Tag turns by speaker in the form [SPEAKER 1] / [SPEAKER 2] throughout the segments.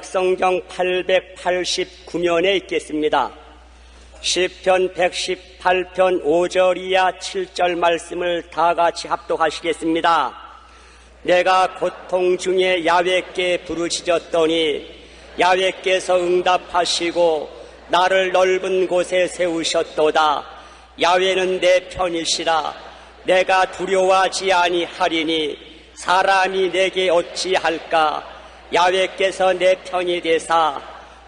[SPEAKER 1] 성경 889면에 있겠습니다. 시편 118편 5절 이하 7절 말씀을 다 같이 합독하시겠습니다. 내가 고통 중에 야훼께 부르짖었더니 야훼께서 응답하시고 나를 넓은 곳에 세우셨도다. 야훼는 내 편이시라. 내가 두려워하지 아니하리니 사람이 내게 어찌할까. 야훼께서 내 편이 되사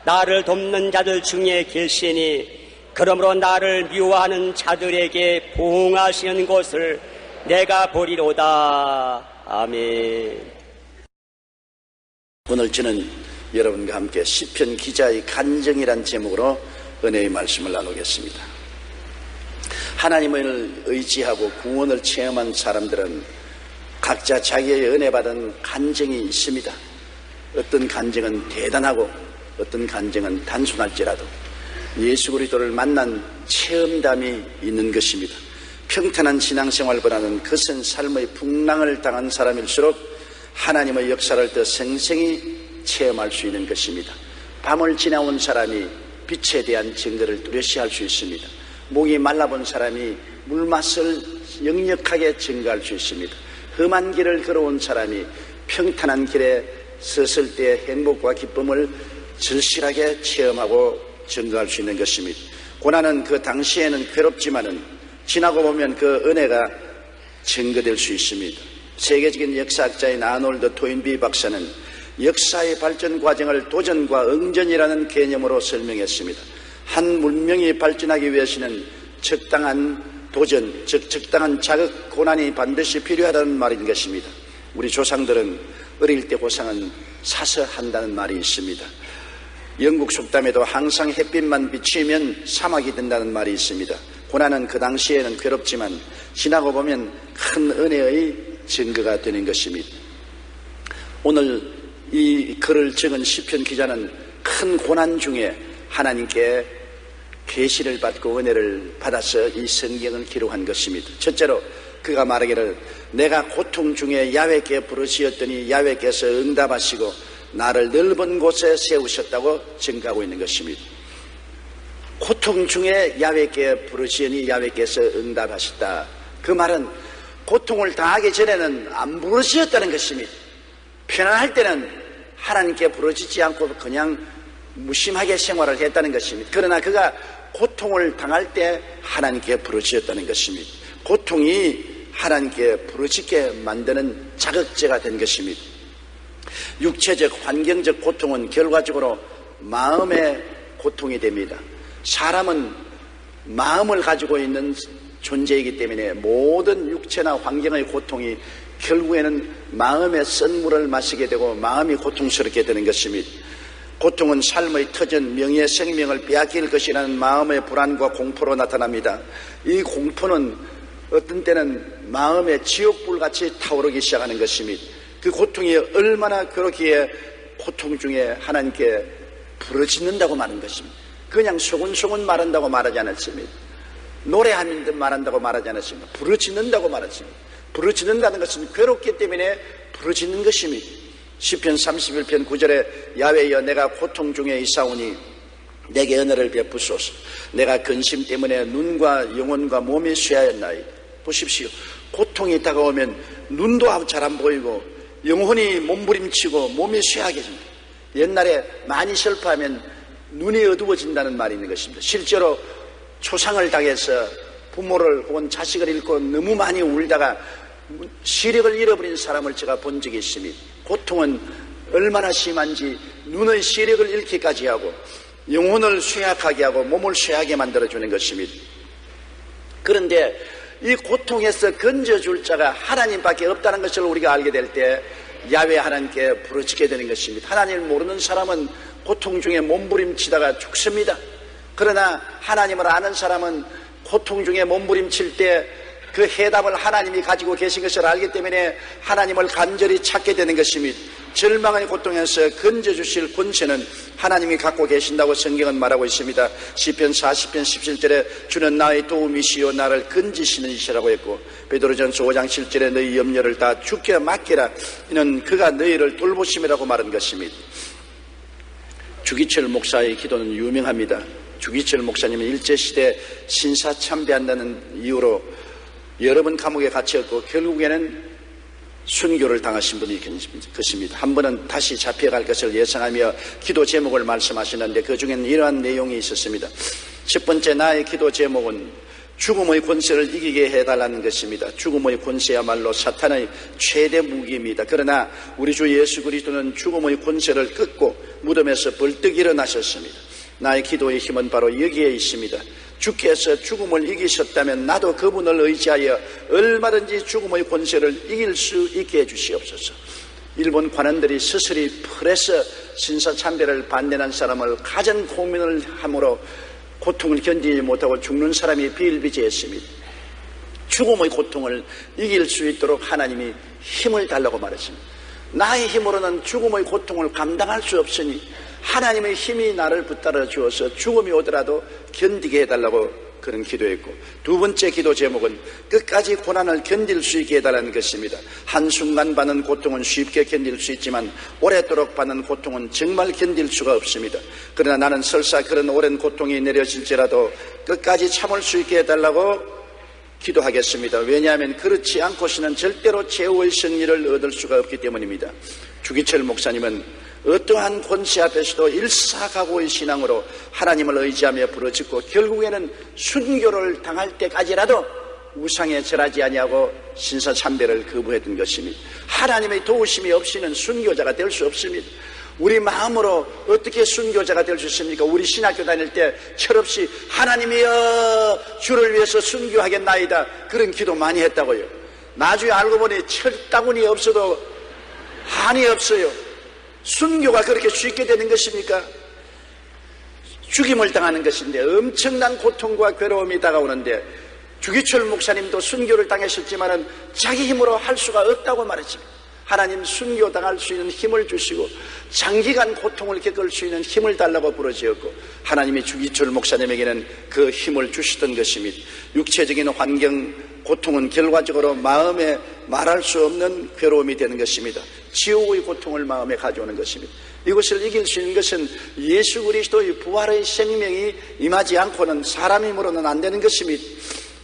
[SPEAKER 1] 나를 돕는 자들 중에 계시니 그러므로 나를 미워하는 자들에게 보응하시는 것을 내가 보리로다. 아멘.
[SPEAKER 2] 오늘 저는 여러분과 함께 시편 기자의 간증이란 제목으로 은혜의 말씀을 나누겠습니다. 하나님을 의지하고 구원을 체험한 사람들은 각자 자기의 은혜 받은 간증이 있습니다. 어떤 간증은 대단하고 어떤 간증은 단순할지라도 예수 그리스도를 만난 체험담이 있는 것입니다. 평탄한 신앙생활보다는 거센 삶의 풍랑을 당한 사람일수록 하나님의 역사를 더 생생히 체험할 수 있는 것입니다. 밤을 지나온 사람이 빛에 대한 증거를 뚜렷이 할 수 있습니다. 목이 말라본 사람이 물맛을 역력하게 증거할 수 있습니다. 험한 길을 걸어온 사람이 평탄한 길에 섰을 때 행복과 기쁨을 절실하게 체험하고 증거할 수 있는 것입니다. 고난은 그 당시에는 괴롭지만은 지나고 보면 그 은혜가 증거될 수 있습니다. 세계적인 역사학자인 아놀드 토인비 박사는 역사의 발전 과정을 도전과 응전이라는 개념으로 설명했습니다. 한 문명이 발전하기 위해서는 적당한 도전, 즉 적당한 자극, 고난이 반드시 필요하다는 말인 것입니다. 우리 조상들은 어릴 때 고상은 사서 한다는 말이 있습니다. 영국 속담에도 항상 햇빛만 비치면 사막이 된다는 말이 있습니다. 고난은 그 당시에는 괴롭지만 지나고 보면 큰 은혜의 증거가 되는 것입니다. 오늘 이 글을 적은 시편 기자는 큰 고난 중에 하나님께 계시를 받고 은혜를 받아서 이 성경을 기록한 것입니다. 첫째로 그가 말하기를 내가 고통 중에 야훼께 부르짖었더니 야훼께서 응답하시고 나를 넓은 곳에 세우셨다고 증가하고 있는 것입니다. 고통 중에 야훼께 부르짖으니 야훼께서 응답하셨다. 그 말은 고통을 당하기 전에는 안 부르짖었다는 것입니다. 편안할 때는 하나님께 부르짖지 않고 그냥 무심하게 생활을 했다는 것입니다. 그러나 그가 고통을 당할 때 하나님께 부르짖었다는 것입니다. 고통이 하나님께 부르짖게 만드는 자극제가 된 것입니다. 육체적, 환경적 고통은 결과적으로 마음의 고통이 됩니다. 사람은 마음을 가지고 있는 존재이기 때문에 모든 육체나 환경의 고통이 결국에는 마음의 쓴물을 마시게 되고 마음이 고통스럽게 되는 것입니다. 고통은 삶의 터전, 명예, 생명을 빼앗길 것이라는 마음의 불안과 공포로 나타납니다. 이 공포는 어떤 때는 마음의 지옥불같이 타오르기 시작하는 것입니다. 그 고통이 얼마나 그렇기에 고통 중에 하나님께 부르짖는다고 말하는 것입니다. 그냥 소곤소곤 말한다고 말하지 않았습니다. 노래하면서 말한다고 말하지 않았습니다. 부르짖는다고 말했습니다. 부르짖는다는 것은 괴롭기 때문에 부르짖는 것입니다. 시편 31편 9절에 야훼여 내가 고통 중에 있사오니 내게 은혜를 베푸소서. 내가 근심 때문에 눈과 영혼과 몸이 쇠하였나이다. 보십시오. 고통이 다가오면 눈도 잘 안 보이고 영혼이 몸부림치고 몸이 쇠하게 됩니다. 옛날에 많이 슬퍼하면 눈이 어두워진다는 말이 있는 것입니다. 실제로 초상을 당해서 부모를 혹은 자식을 잃고 너무 많이 울다가 시력을 잃어버린 사람을 제가 본 적이 있습니다. 고통은 얼마나 심한지 눈의 시력을 잃기까지 하고 영혼을 쇠약하게 하고 몸을 쇠하게 만들어주는 것입니다. 그런데 이 고통에서 건져줄 자가 하나님밖에 없다는 것을 우리가 알게 될 때 야훼 하나님께 부르짖게 되는 것입니다. 하나님을 모르는 사람은 고통 중에 몸부림치다가 죽습니다. 그러나 하나님을 아는 사람은 고통 중에 몸부림칠 때 그 해답을 하나님이 가지고 계신 것을 알기 때문에 하나님을 간절히 찾게 되는 것입니다. 절망의 고통에서 건져주실 권세는 하나님이 갖고 계신다고 성경은 말하고 있습니다. 시편 40편 17절에 주는 나의 도움이시요 나를 건지시는 이시라고 했고, 베드로전서 5장 7절에 너희 염려를 다 주께 맡기라 이는 그가 너희를 돌보심이라고 말한 것입니다. 주기철 목사의 기도는 유명합니다. 주기철 목사님은 일제시대 신사참배한다는 이유로 여러 번 감옥에 갇혔고 결국에는 순교를 당하신 분이 것입니다. 한 번은 다시 잡혀갈 것을 예상하며 기도 제목을 말씀하시는데 그 중에는 이러한 내용이 있었습니다. 첫 번째, 나의 기도 제목은 죽음의 권세를 이기게 해달라는 것입니다. 죽음의 권세야말로 사탄의 최대 무기입니다. 그러나 우리 주 예수 그리스도는 죽음의 권세를 끊고 무덤에서 벌떡 일어나셨습니다. 나의 기도의 힘은 바로 여기에 있습니다. 주께서 죽음을 이기셨다면 나도 그분을 의지하여 얼마든지 죽음의 권세를 이길 수 있게 해주시옵소서. 일본 관원들이 스스리 풀에서 신사참배를 반대한 사람을 가장 고민을 함으로 고통을 견디지 못하고 죽는 사람이 비일비재했습니다. 죽음의 고통을 이길 수 있도록 하나님이 힘을 달라고 말했습니다. 나의 힘으로는 죽음의 고통을 감당할 수 없으니 하나님의 힘이 나를 붙들어 주어서 죽음이 오더라도 견디게 해달라고 그런 기도했고, 두 번째 기도 제목은 끝까지 고난을 견딜 수 있게 해달라는 것입니다. 한순간 받는 고통은 쉽게 견딜 수 있지만 오랫도록 받는 고통은 정말 견딜 수가 없습니다. 그러나 나는 설사 그런 오랜 고통이 내려질지라도 끝까지 참을 수 있게 해달라고 기도하겠습니다. 왜냐하면 그렇지 않고서는 절대로 최후의 승리를 얻을 수가 없기 때문입니다. 주기철 목사님은 어떠한 권세 앞에서도 일사각오의 신앙으로 하나님을 의지하며 부르짖고 결국에는 순교를 당할 때까지라도 우상에 절하지 아니하고 신사참배를 거부했던 것입니다. 하나님의 도우심이 없이는 순교자가 될 수 없습니다. 우리 마음으로 어떻게 순교자가 될 수 있습니까? 우리 신학교 다닐 때 철없이 하나님이여 주를 위해서 순교하겠나이다 그런 기도 많이 했다고요. 나중에 알고 보니 철따구니 없어도 한이 없어요. 순교가 그렇게 쉽게 되는 것입니까? 죽임을 당하는 것인데 엄청난 고통과 괴로움이 다가오는데 주기철 목사님도 순교를 당하셨지만 자기 힘으로 할 수가 없다고 말했습니다. 하나님 순교 당할 수 있는 힘을 주시고 장기간 고통을 겪을 수 있는 힘을 달라고 부르짖었고 하나님이 주기철 목사님에게는 그 힘을 주시던 것입니다. 육체적인 환경 고통은 결과적으로 마음에 말할 수 없는 괴로움이 되는 것입니다. 지옥의 고통을 마음에 가져오는 것입니다. 이것을 이길 수 있는 것은 예수 그리스도의 부활의 생명이 임하지 않고는 사람 힘으로는 안 되는 것입니다.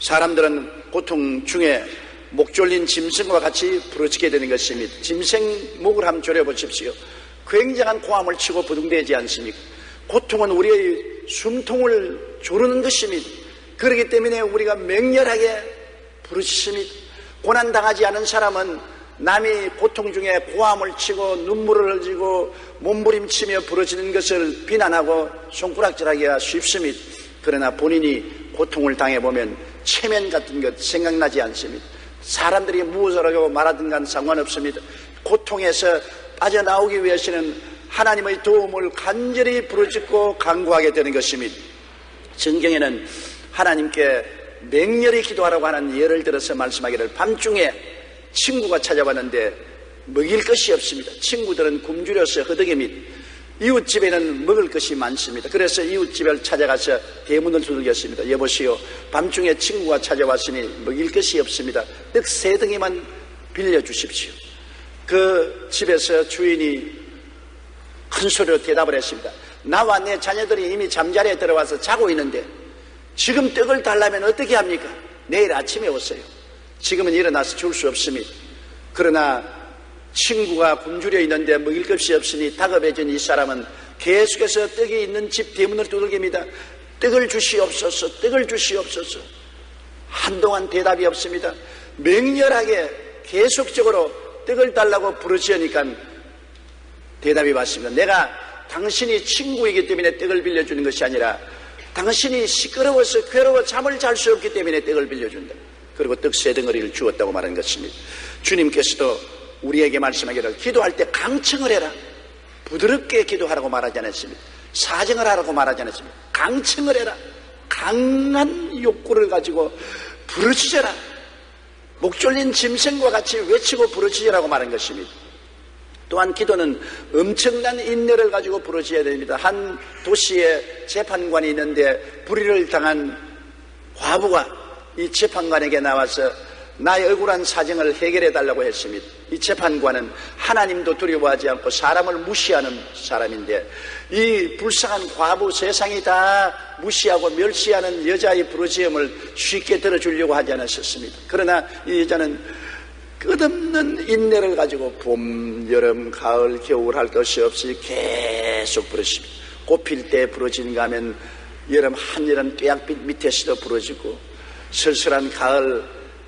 [SPEAKER 2] 사람들은 고통 중에 목 졸린 짐승과 같이 부러지게 되는 것입니다. 짐승 목을 한번 졸여보십시오. 굉장한 고함을 치고 부둥대지 않습니까? 고통은 우리의 숨통을 조르는 것입니다. 그렇기 때문에 우리가 맹렬하게 부르짖습니다. 고난당하지 않은 사람은 남이 고통 중에 고함을 치고 눈물을 흘리고 몸부림치며 부러지는 것을 비난하고 손가락질하기가 쉽습니다. 그러나 본인이 고통을 당해보면 체면 같은 것 생각나지 않습니다. 사람들이 무엇을 하고 말하든 간 상관없습니다. 고통에서 빠져나오기 위해서는 하나님의 도움을 간절히 부르짖고 간구하게 되는 것입니다. 성경에는 하나님께 맹렬히 기도하라고 하는 예를 들어서 말씀하기를 밤중에 친구가 찾아왔는데 먹일 것이 없습니다. 친구들은 굶주려서 허덕입니다. 이웃집에는 먹을 것이 많습니다. 그래서 이웃집을 찾아가서 대문을 두들겼습니다. 여보시오, 밤중에 친구가 찾아왔으니 먹일 것이 없습니다. 떡 3덩이만 빌려주십시오. 그 집에서 주인이 큰 소리로 대답을 했습니다. 나와 내 자녀들이 이미 잠자리에 들어와서 자고 있는데 지금 떡을 달라면 어떻게 합니까? 내일 아침에 오세요. 지금은 일어나서 줄 수 없습니다. 그러나 친구가 굶주려 있는데 먹일 것이 없으니 다급해진 이 사람은 계속해서 떡이 있는 집 대문을 두들깁니다. 떡을 주시옵소서, 떡을 주시옵소서. 한동안 대답이 없습니다. 맹렬하게 계속적으로 떡을 달라고 부르짖으니까 대답이 왔습니다. 내가 당신이 친구이기 때문에 떡을 빌려주는 것이 아니라 당신이 시끄러워서 괴로워 잠을 잘 수 없기 때문에 떡을 빌려준다. 그리고 떡 3덩어리를 주었다고 말하는 것입니다. 주님께서도 우리에게 말씀하기를 기도할 때 강청을 해라. 부드럽게 기도하라고 말하지 않았습니다. 사정을 하라고 말하지 않았습니다. 강청을 해라. 강한 욕구를 가지고 부르짖어라. 목 졸린 짐승과 같이 외치고 부르짖으라고 말한 것입니다. 또한 기도는 엄청난 인내를 가지고 부르짖어야 됩니다. 한 도시에 재판관이 있는데 불의를 당한 과부가 이 재판관에게 나와서 나의 억울한 사정을 해결해 달라고 했습니다. 이 재판관은 하나님도 두려워하지 않고 사람을 무시하는 사람인데, 이 불쌍한 과부, 세상이 다 무시하고 멸시하는 여자의 부르짖음을 쉽게 들어주려고 하지 않았었습니다. 그러나 이 여자는 끝없는 인내를 가지고 봄, 여름, 가을, 겨울 할 것이 없이 계속 부르십니다. 꽃필 때 부러지는가 하면 여름, 한여름 뙤약빛 밑에서도 부러지고, 쓸쓸한 가을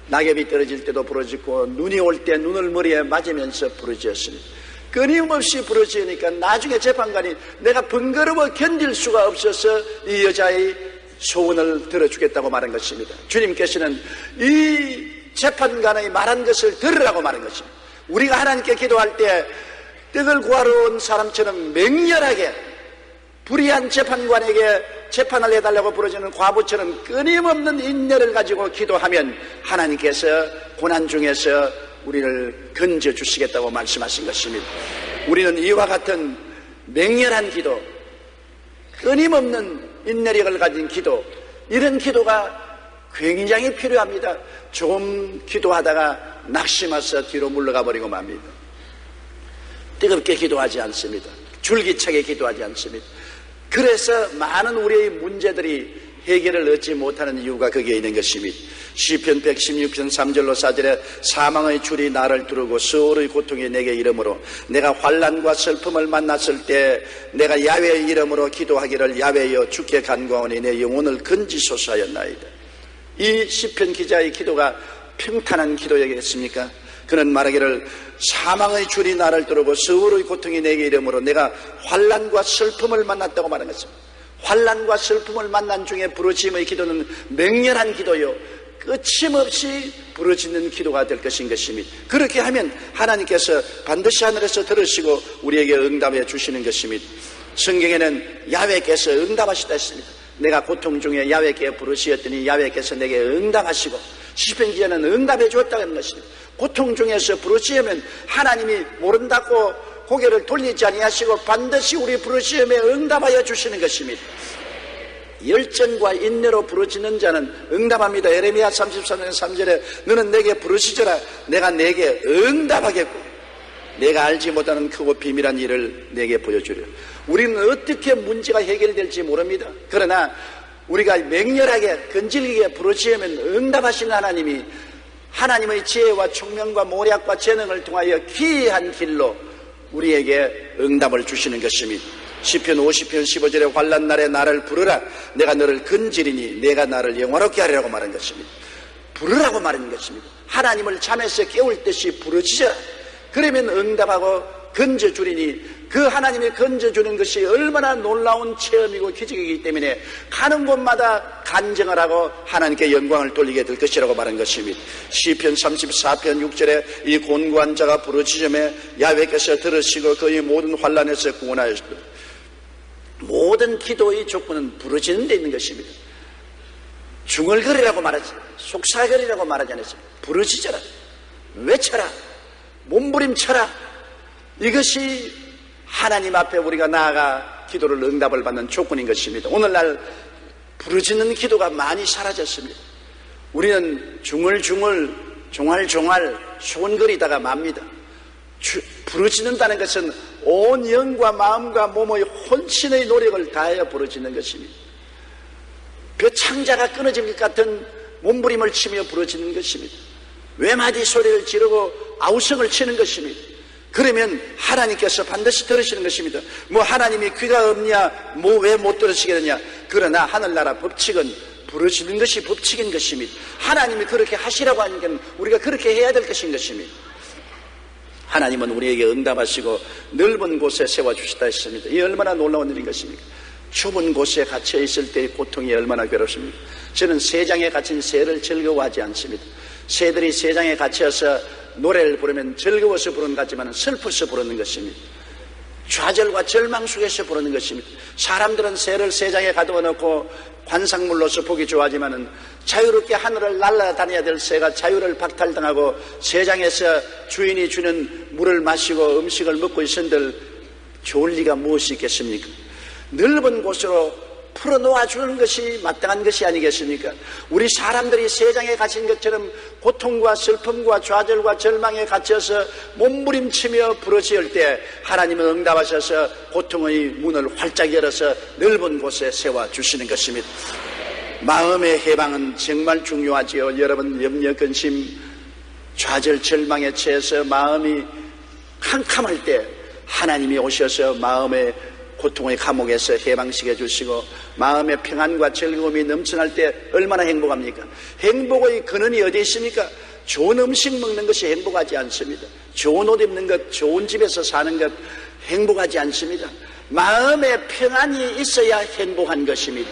[SPEAKER 2] 낙엽이 떨어질 때도 부러지고, 눈이 올 때 눈을 머리에 맞으면서 부러졌습니다. 끊임없이 부러지니까 나중에 재판관이 내가 번거로워 견딜 수가 없어서 이 여자의 소원을 들어주겠다고 말한 것입니다. 주님께서는 이 재판관의 말한 것을 들으라고 말한 것입니다. 우리가 하나님께 기도할 때 떡을 구하러 온 사람처럼 맹렬하게 불의한 재판관에게 재판을 해달라고 부르짖는 과부처럼 끊임없는 인내를 가지고 기도하면 하나님께서 고난 중에서 우리를 건져주시겠다고 말씀하신 것입니다. 우리는 이와 같은 맹렬한 기도, 끊임없는 인내력을 가진 기도, 이런 기도가 굉장히 필요합니다. 조금 기도하다가 낙심해서 뒤로 물러가 버리고 맙니다. 뜨겁게 기도하지 않습니다. 줄기차게 기도하지 않습니다. 그래서 많은 우리의 문제들이 해결을 얻지 못하는 이유가 거기에 있는 것입니다. 시편 116편 3절로 4절에 사망의 줄이 나를 두르고 수월의 고통이 내게 이르므로 내가 환난과 슬픔을 만났을 때 내가 야훼의 이름으로 기도하기를 야훼여 주께 간구하오니 내 영혼을 건지소서 하였나이다. 이 시편 기자의 기도가 평탄한 기도였겠습니까? 그는 말하기를 사망의 줄이 나를 두르고 수월의 고통이 내게 이르므로 내가 환난과 슬픔을 만났다고 말한 것입니다. 환난과 슬픔을 만난 중에 부르짖음의 기도는 맹렬한 기도요, 끝임없이 부르짖는 기도가 될 것인 것입니다. 그렇게 하면 하나님께서 반드시 하늘에서 들으시고 우리에게 응답해 주시는 것입니다. 성경에는 야훼께서 응답하시다 했습니다. 내가 고통 중에 야훼께 부르짖었더니 야훼께서 내게 응답하시고, 시편 기자는 응답해 주었다는 것입니다. 고통 중에서 부르짖으면 하나님이 모른다고 고개를 돌리지 아니하시고 반드시 우리 부르짖음에 응답하여 주시는 것입니다. 열정과 인내로 부르짖는 자는 응답합니다. 예레미야 33년 3절에 너는 내게 부르짖어라 내가 내게 응답하겠고 내가 알지 못하는 크고 비밀한 일을 내게 보여주려. 우리는 어떻게 문제가 해결될지 모릅니다. 그러나 우리가 맹렬하게 건질기게 부르짖으면 응답하시는 하나님이 하나님의 지혜와 총명과 모략과 재능을 통하여 기이한 길로 우리에게 응답을 주시는 것입니다. 시편 50편 15절에 환난 날에 나를 부르라 내가 너를 건지리니 내가 나를 영화롭게 하리라고 말한 것입니다. 부르라고 말하는 것입니다. 하나님을 잠에서 깨울 듯이 부르짖어라. 그러면 응답하고 건져주리니 그 하나님이 건져주는 것이 얼마나 놀라운 체험이고 기적이기 때문에 가는 곳마다 간증을 하고 하나님께 영광을 돌리게 될 것이라고 말한 것입니다. 시편 34편 6절에 이 곤고한 자가 부르짖음에 야훼께서 들으시고 그의 모든 환난에서 구원하였습니다. 모든 기도의 조건은 부르짖는 데 있는 것입니다. 중얼거리라고 말하지, 속삭거리라고 말하지 않았습니다. 부르짖어라, 외쳐라, 몸부림쳐라. 이것이 하나님 앞에 우리가 나아가 기도를 응답을 받는 조건인 것입니다. 오늘날 부르짖는 기도가 많이 사라졌습니다. 우리는 중얼중얼 종알종알 소원거리다가 맙니다. 부르짖는다는 것은 온 영과 마음과 몸의 혼신의 노력을 다하여 부르짖는 것입니다. 벼창자가 끊어진 것 같은 몸부림을 치며 부르짖는 것입니다. 외마디 소리를 지르고 아우성을 치는 것입니다. 그러면 하나님께서 반드시 들으시는 것입니다. 뭐 하나님이 귀가 없냐, 뭐 왜 못 들으시겠느냐. 그러나 하늘나라 법칙은 부르짖는 것이 법칙인 것입니다. 하나님이 그렇게 하시라고 하니까 우리가 그렇게 해야 될 것인 것입니다. 하나님은 우리에게 응답하시고 넓은 곳에 세워주시다 했습니다. 이 얼마나 놀라운 일인 것입니까? 좁은 곳에 갇혀 있을 때의 고통이 얼마나 괴롭습니까? 저는 새장에 갇힌 새를 즐거워하지 않습니다. 새들이 새장에 갇혀서 노래를 부르면 즐거워서 부르는 것 같지만 슬퍼서 부르는 것입니다. 좌절과 절망 속에서 부르는 것입니다. 사람들은 새를 새장에 가두어 놓고 관상물로서 보기 좋아하지만 자유롭게 하늘을 날아다녀야 될 새가 자유를 박탈당하고 새장에서 주인이 주는 물을 마시고 음식을 먹고 있은들 좋을 리가 무엇이 있겠습니까? 넓은 곳으로 풀어놓아주는 것이 마땅한 것이 아니겠습니까? 우리 사람들이 세상에 갇힌 것처럼 고통과 슬픔과 좌절과 절망에 갇혀서 몸부림치며 부러질 때 하나님은 응답하셔서 고통의 문을 활짝 열어서 넓은 곳에 세워주시는 것입니다. 마음의 해방은 정말 중요하지요. 여러분 염려, 근심, 좌절, 절망에 취해서 마음이 캄캄할 때 하나님이 오셔서 마음의 고통의 감옥에서 해방시켜 주시고 마음의 평안과 즐거움이 넘쳐날 때 얼마나 행복합니까? 행복의 근원이 어디 있습니까? 좋은 음식 먹는 것이 행복하지 않습니다. 좋은 옷 입는 것, 좋은 집에서 사는 것 행복하지 않습니다. 마음의 평안이 있어야 행복한 것입니다.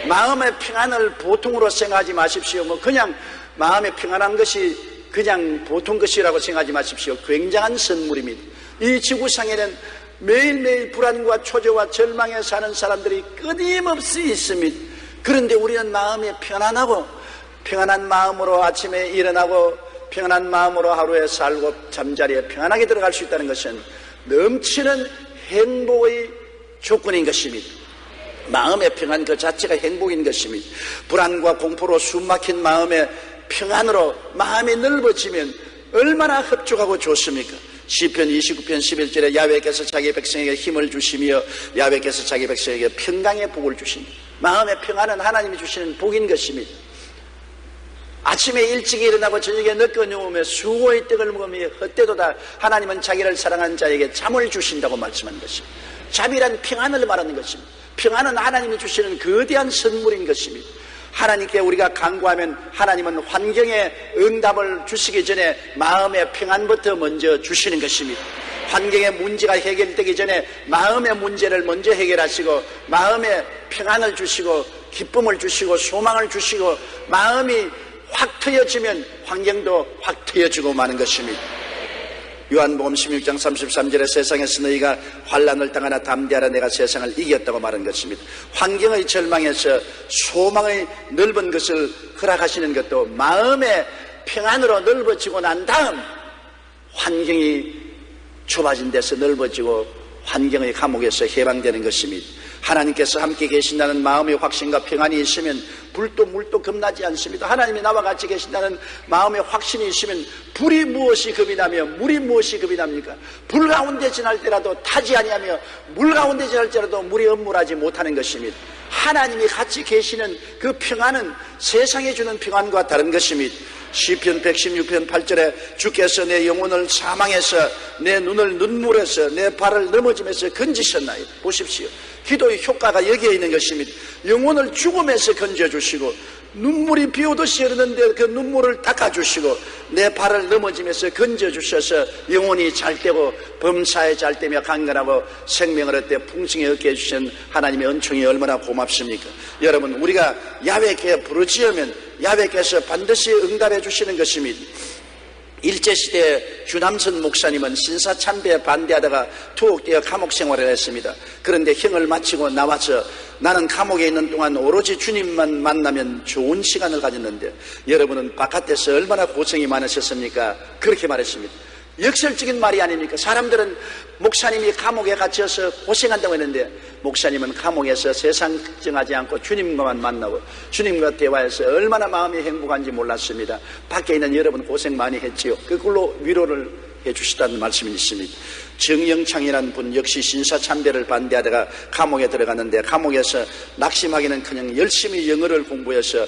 [SPEAKER 2] 마음의 평안을 보통으로 생각하지 마십시오. 그냥 마음의 평안한 것이 그냥 보통 것이라고 생각하지 마십시오. 굉장한 선물입니다. 이 지구상에는 매일매일 불안과 초조와 절망에 사는 사람들이 끊임없이 있습니다. 그런데 우리는 마음이 편안하고 평안한 마음으로 아침에 일어나고 평안한 마음으로 하루에 살고 잠자리에 평안하게 들어갈 수 있다는 것은 넘치는 행복의 조건인 것입니다. 마음의 평안 그 자체가 행복인 것입니다. 불안과 공포로 숨막힌 마음의 평안으로 마음이 넓어지면 얼마나 흡족하고 좋습니까? 시편 29편 11절에 야훼께서 자기 백성에게 힘을 주시며 야훼께서 자기 백성에게 평강의 복을 주십니다. 마음의 평안은 하나님이 주시는 복인 것입니다. 아침에 일찍 일어나고 저녁에 늦게 누우며 수고의 떡을 먹으며 헛되도다 하나님은 자기를 사랑하는 자에게 잠을 주신다고 말씀한 것입니다. 잠이란 평안을 말하는 것입니다. 평안은 하나님이 주시는 거대한 선물인 것입니다. 하나님께 우리가 간구하면 하나님은 환경에 응답을 주시기 전에 마음의 평안부터 먼저 주시는 것입니다. 환경의 문제가 해결되기 전에 마음의 문제를 먼저 해결하시고 마음의 평안을 주시고 기쁨을 주시고 소망을 주시고 마음이 확 트여지면 환경도 확 트여지고 마는 것입니다. 요한복음 16장 33절에 세상에서 너희가 환난을 당하나 담대하라 내가 세상을 이겼다고 말한 것입니다. 환경의 절망에서 소망의 넓은 것을 허락하시는 것도 마음의 평안으로 넓어지고 난 다음 환경이 좁아진 데서 넓어지고 환경의 감옥에서 해방되는 것입니다. 하나님께서 함께 계신다는 마음의 확신과 평안이 있으면 불도 물도 겁나지 않습니다. 하나님이 나와 같이 계신다는 마음의 확신이 있으면 불이 무엇이 겁이 나며 물이 무엇이 겁이 납니까? 불 가운데 지날 때라도 타지 아니하며 물 가운데 지날 때라도 물이 엄물하지 못하는 것입니다. 하나님이 같이 계시는 그 평안은 세상에 주는 평안과 다른 것입니다. 시편 116편 8절에 주께서 내 영혼을 사망해서 내 눈을 눈물에서 내 발을 넘어짐에서 건지셨나이다. 보십시오. 기도의 효과가 여기에 있는 것입니다. 영혼을 죽음에서 건져주시고 눈물이 비오듯이 흐르는데 그 눈물을 닦아주시고 내 발을 넘어짐에서 건져주셔서 영혼이 잘되고 범사에 잘되며 강건하고 생명을 얻되 풍성히 얻게 해주신 하나님의 은총이 얼마나 고맙습니까? 여러분 우리가 야훼께 부르짖으면 야훼께서 반드시 응답해 주시는 것입니다. 일제시대 주남선 목사님은 신사참배에 반대하다가 투옥되어 감옥 생활을 했습니다. 그런데 형을 마치고 나와서 나는 감옥에 있는 동안 오로지 주님만 만나면 좋은 시간을 가졌는데 여러분은 바깥에서 얼마나 고생이 많으셨습니까? 그렇게 말했습니다. 역설적인 말이 아닙니까? 사람들은 목사님이 감옥에 갇혀서 고생한다고 했는데 목사님은 감옥에서 세상 걱정하지 않고 주님과만 만나고 주님과 대화해서 얼마나 마음이 행복한지 몰랐습니다. 밖에 있는 여러분 고생 많이 했지요. 그걸로 위로를 해주시다는 말씀이 있습니다. 정영창이라는 분 역시 신사참배를 반대하다가 감옥에 들어갔는데 감옥에서 낙심하기는커녕 열심히 영어를 공부해서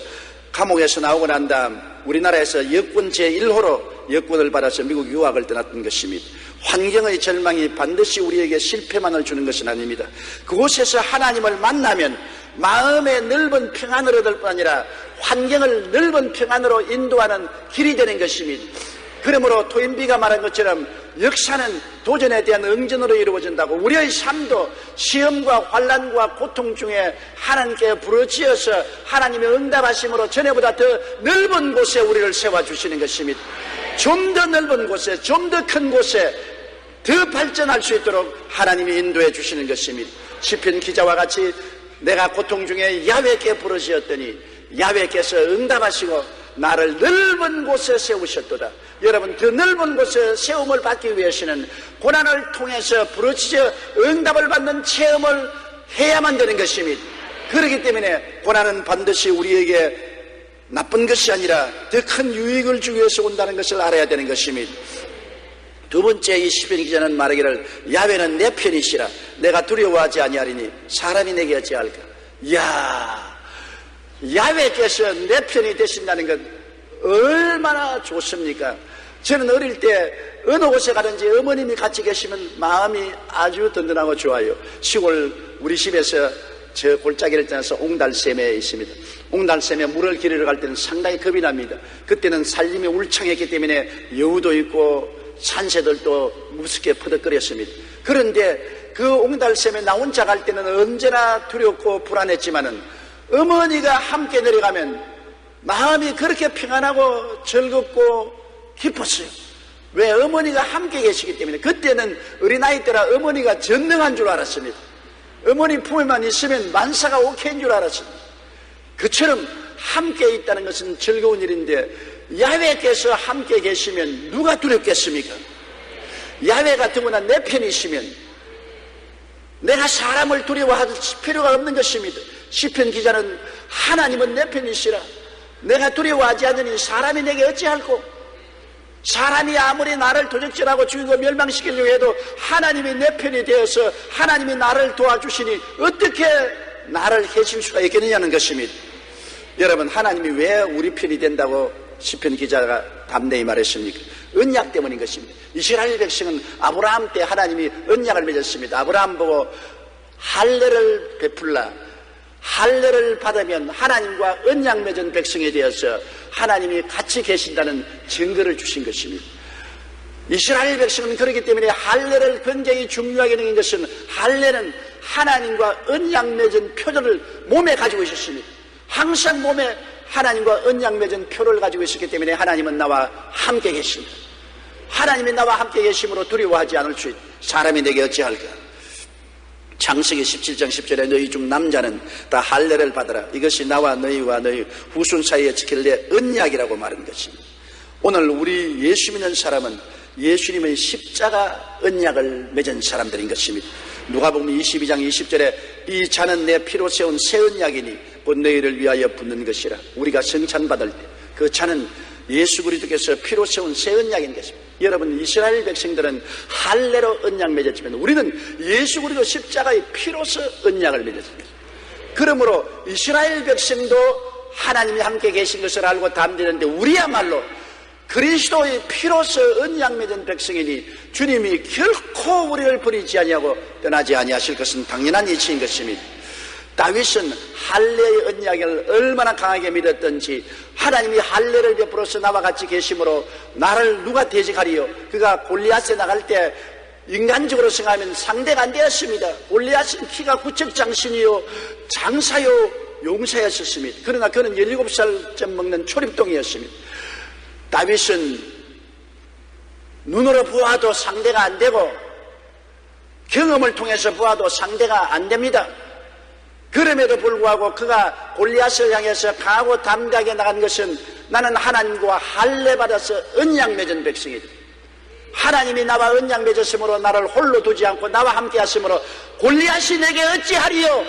[SPEAKER 2] 감옥에서 나오고 난 다음 우리나라에서 여권 제1호로 여권을 받아서 미국 유학을 떠났던 것입니다. 환경의 절망이 반드시 우리에게 실패만을 주는 것은 아닙니다. 그곳에서 하나님을 만나면 마음의 넓은 평안을 얻을 뿐 아니라 환경을 넓은 평안으로 인도하는 길이 되는 것입니다. 그러므로 토인비가 말한 것처럼 역사는 도전에 대한 응전으로 이루어진다고 우리의 삶도 시험과 환난과 고통 중에 하나님께 부르짖어서 하나님의 응답하심으로 전에보다 더 넓은 곳에 우리를 세워주시는 것입니다. 좀 더 넓은 곳에 좀 더 큰 곳에 더 발전할 수 있도록 하나님이 인도해 주시는 것입니다. 시편 기자와 같이 내가 고통 중에 야훼께 부르짖었더니 야훼께서 응답하시고 나를 넓은 곳에 세우셨도다. 여러분 그 넓은 곳에 세움을 받기 위해서는 고난을 통해서 부르짖어 응답을 받는 체험을 해야만 되는 것입니다. 그렇기 때문에 고난은 반드시 우리에게 나쁜 것이 아니라 더 큰 유익을 주기 위해서 온다는 것을 알아야 되는 것입니다. 두 번째, 이 시편 기자는 말하기를 야훼는 내 편이시라 내가 두려워하지 아니하리니 사람이 내게 어찌할까. 이야, 야훼께서 내 편이 되신다는 것 얼마나 좋습니까? 저는 어릴 때 어느 곳에 가든지 어머님이 같이 계시면 마음이 아주 든든하고 좋아요. 시골 우리 집에서 저 골짜기를 떠나서 옹달샘에 있습니다. 옹달샘에 물을 기르러 갈 때는 상당히 겁이 납니다. 그때는 산림이 울창했기 때문에 여우도 있고 산새들도 무섭게 퍼덕거렸습니다. 그런데 그 옹달샘에 나 혼자 갈 때는 언제나 두렵고 불안했지만은 어머니가 함께 내려가면 마음이 그렇게 평안하고 즐겁고 기뻤어요. 왜? 어머니가 함께 계시기 때문에. 그때는 어린아이 때라 어머니가 전능한 줄 알았습니다. 어머니 품에만 있으면 만사가 오케이인 줄 알았습니다. 그처럼 함께 있다는 것은 즐거운 일인데 야훼께서 함께 계시면 누가 두렵겠습니까? 야훼가 더구나 내 편이시면 내가 사람을 두려워할 필요가 없는 것입니다. 시편 기자는 하나님은 내 편이시라 내가 두려워하지 않으니 사람이 내게 어찌할꼬. 사람이 아무리 나를 도적질하고 죽이고 멸망시키려고 해도 하나님이 내 편이 되어서 하나님이 나를 도와주시니 어떻게 나를 해칠 수가 있겠느냐는 것입니다. 여러분, 하나님이 왜 우리 편이 된다고 시편 기자가 담대히 말했습니까? 언약 때문인 것입니다. 이스라엘 백성은 아브라함 때 하나님이 언약을 맺었습니다. 아브라함 보고 할례를 베풀라, 할례를 받으면 하나님과 언약 맺은 백성에 대해서 하나님이 같이 계신다는 증거를 주신 것입니다. 이스라엘 백성은 그렇기 때문에 할례를 굉장히 중요하게 여긴 것은 할례는 하나님과 언약 맺은 표를 몸에 가지고 있었습니다. 항상 몸에 하나님과 언약 맺은 표를 가지고 있었기 때문에 하나님은 나와 함께 계십니다. 하나님이 나와 함께 계심으로 두려워하지 않을 수 있다. 사람이 내게 어찌할까. 창세기 17장 10절에 너희 중 남자는 다 할례를 받아라. 이것이 나와 너희와 너희 후손 사이에 지킬 내 언약이라고 말한 것입니다. 오늘 우리 예수 믿는 사람은 예수님의 십자가 언약을 맺은 사람들인 것입니다. 누가복음 22장 20절에 이 잔은 내 피로 세운 새 언약이니 곧 너희를 위하여 붓는 것이라. 우리가 성찬받을 때 그 잔은 예수 그리스도께서 피로 세운 새 언약인 것입니다. 여러분, 이스라엘 백성들은 할례로 언약 맺었지만 우리는 예수 그리스도 십자가의 피로서 언약을 맺었습니다. 그러므로 이스라엘 백성도 하나님이 함께 계신 것을 알고 담대는데 우리야말로 그리스도의 피로서 언약 맺은 백성이니 주님이 결코 우리를 버리지 아니하고 떠나지 아니하실 것은 당연한 이치인 것입니다. 다윗은 할례의 언약을 얼마나 강하게 믿었던지 하나님이 할례를 베풀어서 나와 같이 계심으로 나를 누가 대적하리요. 그가 골리앗에 나갈 때 인간적으로 생각하면 상대가 안 되었습니다. 골리앗은 키가 구척장신이요 장사요 용사였었습니다. 그러나 그는 17살쯤 먹는 초립동이었습니다. 다윗은 눈으로 보아도 상대가 안 되고 경험을 통해서 보아도 상대가 안 됩니다. 그럼에도 불구하고 그가 골리앗을 향해서 강하고 담대하게 나간 것은 나는 하나님과 할례 받아서 언약 맺은 백성이다. 하나님이 나와 언약 맺었으므로 나를 홀로 두지 않고 나와 함께 하심으로 골리앗이 내게 어찌하리요.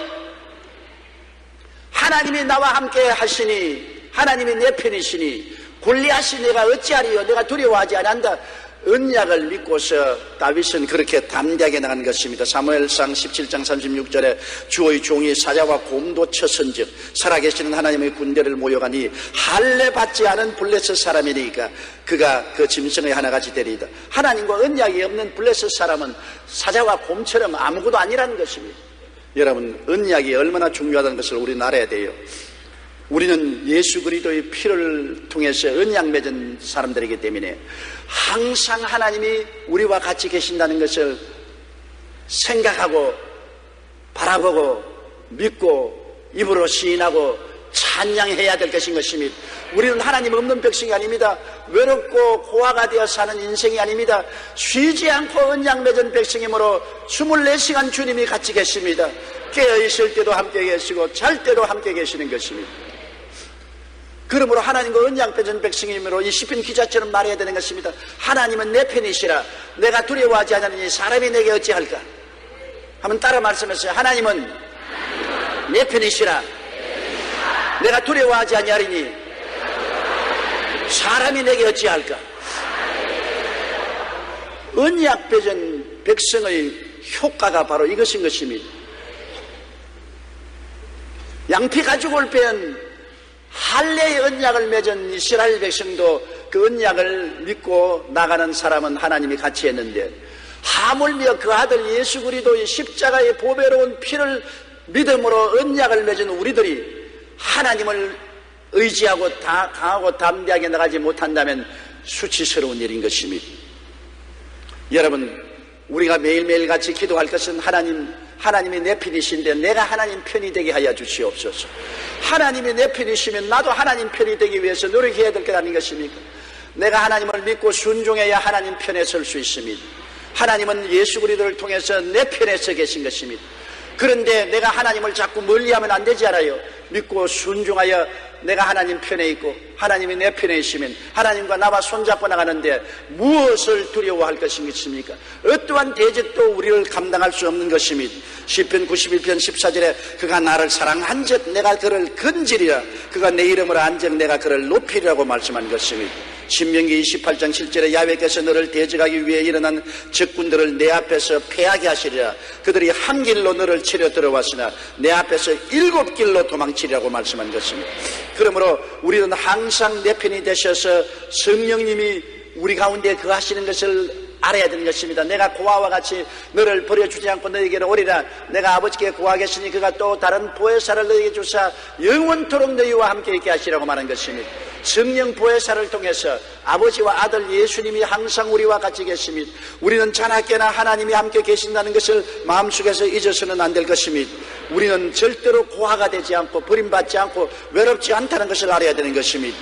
[SPEAKER 2] 하나님이 나와 함께 하시니 하나님이 내 편이시니 골리앗이 내가 어찌하리요. 내가 두려워하지 않는다. 언약을 믿고서 다윗은 그렇게 담대하게 나간 것입니다. 사무엘상 17장 36절에 주의 종이 사자와 곰도 쳤은즉 살아계시는 하나님의 군대를 모여가니 할례 받지 않은 블레셋 사람이니까 그가 그 짐승의 하나같이 되리이다. 하나님과 언약이 없는 블레셋 사람은 사자와 곰처럼 아무것도 아니라는 것입니다. 여러분, 언약이 얼마나 중요하다는 것을 우리는 알아야 돼요. 우리는 예수 그리스도의 피를 통해서 언약 맺은 사람들이기 때문에 항상 하나님이 우리와 같이 계신다는 것을 생각하고 바라보고 믿고 입으로 시인하고 찬양해야 될 것인 것입니다. 우리는 하나님 없는 백성이 아닙니다. 외롭고 고아가 되어 사는 인생이 아닙니다. 쉬지 않고 언약 맺은 백성이므로 24시간 주님이 같이 계십니다. 깨어있을 때도 함께 계시고 잘 때도 함께 계시는 것입니다. 그러므로 하나님과 언약 맺은 백성이므로 이 시편 기자처럼 말해야 되는 것입니다. 하나님은 내 편이시라 내가 두려워하지 않으니 사람이 내게 어찌할까. 한번 따라 말씀하세요. 하나님은 내 편이시라. 내가 두려워하지 아니하리니 사람이 내게 어찌할까. 언약 맺은 백성의 효과가 바로 이것인 것입니다. 양피 가지고 올 때는 할례의 언약을 맺은 이스라엘 백성도 그 언약을 믿고 나가는 사람은 하나님이 같이 했는데, 하물며 그 아들 예수 그리스도의 십자가의 보배로운 피를 믿음으로 언약을 맺은 우리들이 하나님을 의지하고 강하고 담대하게 나가지 못한다면 수치스러운 일인 것입니다. 여러분, 우리가 매일매일 같이 기도할 것은 하나님이 내 편이신데 내가 하나님 편이 되게 하여 주시옵소서. 하나님이 내 편이시면 나도 하나님 편이 되기 위해서 노력해야 될 것 아닌 것입니까? 내가 하나님을 믿고 순종해야 하나님 편에 설 수 있습니다. 하나님은 예수 그리스도를 통해서 내 편에 서 계신 것입니다. 그런데 내가 하나님을 자꾸 멀리하면 안 되지 않아요? 믿고 순종하여 내가 하나님 편에 있고 하나님이 내 편에 있으면 하나님과 나와 손잡고 나가는데 무엇을 두려워할 것입니까? 어떠한 대적도 우리를 감당할 수 없는 것입니다. 시편 91편 14절에 그가 나를 사랑한즉 내가 그를 건지리라. 그가 내 이름을 안즉 내가 그를 높이리라고 말씀한 것입니다. 신명기 28장 7절에 야훼께서 너를 대적하기 위해 일어난 적군들을 내 앞에서 패하게 하시리라. 그들이 한 길로 너를 치려 들어왔으나 내 앞에서 7길로 도망치리라고 말씀한 것입니다. 그러므로 우리는 항상 내 편이 되셔서 성령님이 우리 가운데 거하시는 것을 알아야 되는 것입니다. 내가 고아와 같이 너를 버려주지 않고 너에게로 오리라. 내가 아버지께 구하겠으니 그가 또 다른 보혜사를 너에게 주사 영원토록 너희와 함께 있게 하시라고 말한 것입니다. 성령 보혜사를 통해서 아버지와 아들 예수님이 항상 우리와 같이 계십니다. 우리는 자나깨나 하나님이 함께 계신다는 것을 마음속에서 잊어서는 안 될 것입니다. 우리는 절대로 고아가 되지 않고 버림받지 않고 외롭지 않다는 것을 알아야 되는 것입니다.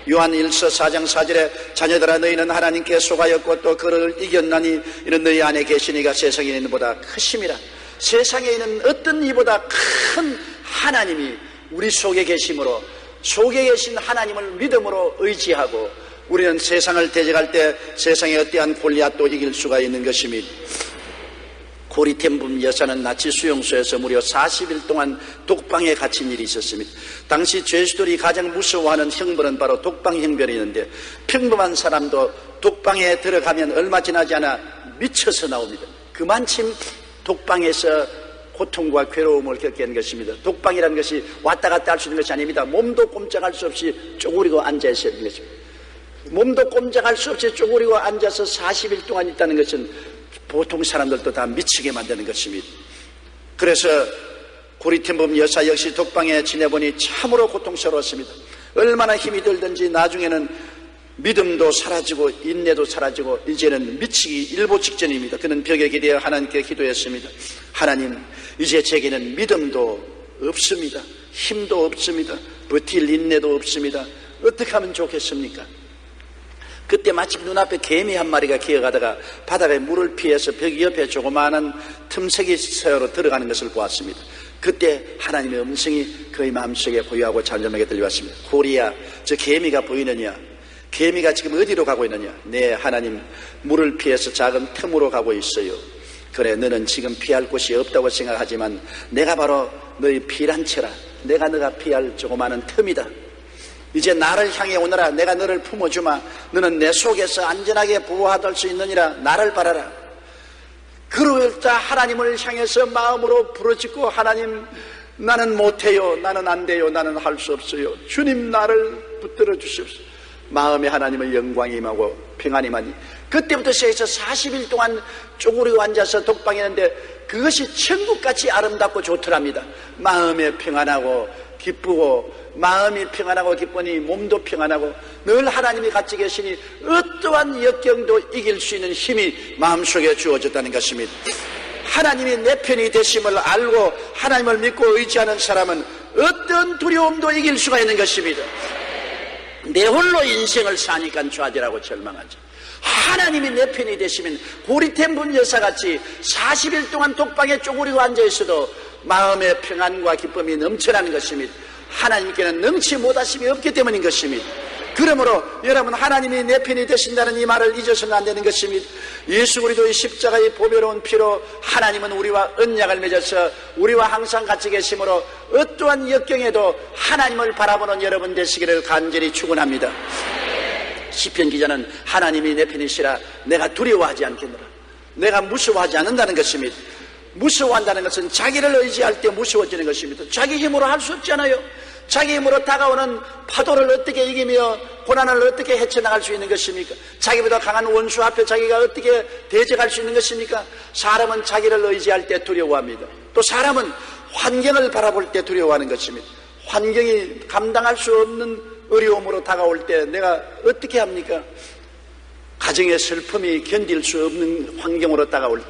[SPEAKER 2] 요한 1서 4장 4절에 자녀들아 너희는 하나님께 속하였고 또 그를 이겼나니 이는 너희 안에 계시니가 세상에 있는 보다 크심이라. 세상에 있는 어떤 이보다 큰 하나님이 우리 속에 계심으로 속에 계신 하나님을 믿음으로 의지하고 우리는 세상을 대적할 때 세상의 어떠한 골리앗도 이길 수가 있는 것입니다. 고리텐붐 여사는 나치 수용소에서 무려 40일 동안 독방에 갇힌 일이 있었습니다. 당시 죄수들이 가장 무서워하는 형벌은 바로 독방 형벌이었는데 평범한 사람도 독방에 들어가면 얼마 지나지 않아 미쳐서 나옵니다. 그만큼 독방에서 고통과 괴로움을 겪게 하는 것입니다. 독방이라는 것이 왔다 갔다 할 수 있는 것이 아닙니다. 몸도 꼼짝할 수 없이 쪼그리고 앉아 있어야 하는 것입니다. 몸도 꼼짝할 수 없이 쪼그리고 앉아서 40일 동안 있다는 것은 보통 사람들도 다 미치게 만드는 것입니다. 그래서 고리텐붐 여사 역시 독방에 지내보니 참으로 고통스러웠습니다. 얼마나 힘이 들든지 나중에는 믿음도 사라지고 인내도 사라지고 이제는 미치기 일보 직전입니다. 그는 벽에 기대어 하나님께 기도했습니다. 하나님, 이제 제게는 믿음도 없습니다. 힘도 없습니다. 버틸 인내도 없습니다. 어떻게 하면 좋겠습니까? 그때 마침 눈앞에 개미 한 마리가 기어가다가 바닥에 물을 피해서 벽 옆에 조그마한 틈새기 서로 들어가는 것을 보았습니다. 그때 하나님의 음성이 그의 마음속에 고요하고 잔잔하게 들려왔습니다. 고리야, 저 개미가 보이느냐? 개미가 지금 어디로 가고 있느냐? 네, 하나님, 물을 피해서 작은 틈으로 가고 있어요. 그래, 너는 지금 피할 곳이 없다고 생각하지만 내가 바로 너의 피란처라. 내가 너가 피할 조그마한 틈이다. 이제 나를 향해 오너라. 내가 너를 품어주마. 너는 내 속에서 안전하게 보호받을 수 있느니라. 나를 바라라. 그럴 때 하나님을 향해서 마음으로 부르짖고 하나님, 나는 못해요. 나는 안 돼요. 나는 할 수 없어요. 주님, 나를 붙들어 주시옵소서. 마음에 하나님의 영광이 임하고 평안이 임하니 그때부터 시작해서 40일 동안 쪼그리고 앉아서 독방에 있는데 그것이 천국같이 아름답고 좋더랍니다. 마음에 평안하고 기쁘고 마음이 평안하고 기쁘니 몸도 평안하고 늘 하나님이 같이 계시니 어떠한 역경도 이길 수 있는 힘이 마음속에 주어졌다는 것입니다. 하나님이 내 편이 되심을 알고 하나님을 믿고 의지하는 사람은 어떤 두려움도 이길 수가 있는 것입니다. 내 홀로 인생을 사니까 좌절하고 절망하죠. 하나님이 내 편이 되시면 고리텐붐 여사같이 40일 동안 독방에 쪼그리고 앉아있어도 마음의 평안과 기쁨이 넘쳐나는 것입니다. 하나님께는 능치 못하심이 없기 때문인 것입니다. 그러므로 여러분, 하나님이 내 편이 되신다는 이 말을 잊어서는 안 되는 것입니다. 예수 그리스도의 십자가의 보배로운 피로 하나님은 우리와 언약을 맺어서 우리와 항상 같이 계심으로 어떠한 역경에도 하나님을 바라보는 여러분 되시기를 간절히 축원합니다. 시편 기자는 하나님이 내 편이시라 내가 두려워하지 않겠노라, 내가 무서워하지 않는다는 것입니다. 무서워한다는 것은 자기를 의지할 때 무서워지는 것입니다. 자기 힘으로 할 수 없잖아요. 자기 힘으로 다가오는 파도를 어떻게 이기며 고난을 어떻게 헤쳐나갈 수 있는 것입니까? 자기보다 강한 원수 앞에 자기가 어떻게 대적할 수 있는 것입니까? 사람은 자기를 의지할 때 두려워합니다. 또 사람은 환경을 바라볼 때 두려워하는 것입니다. 환경이 감당할 수 없는 어려움으로 다가올 때 내가 어떻게 합니까? 가정의 슬픔이 견딜 수 없는 환경으로 다가올 때,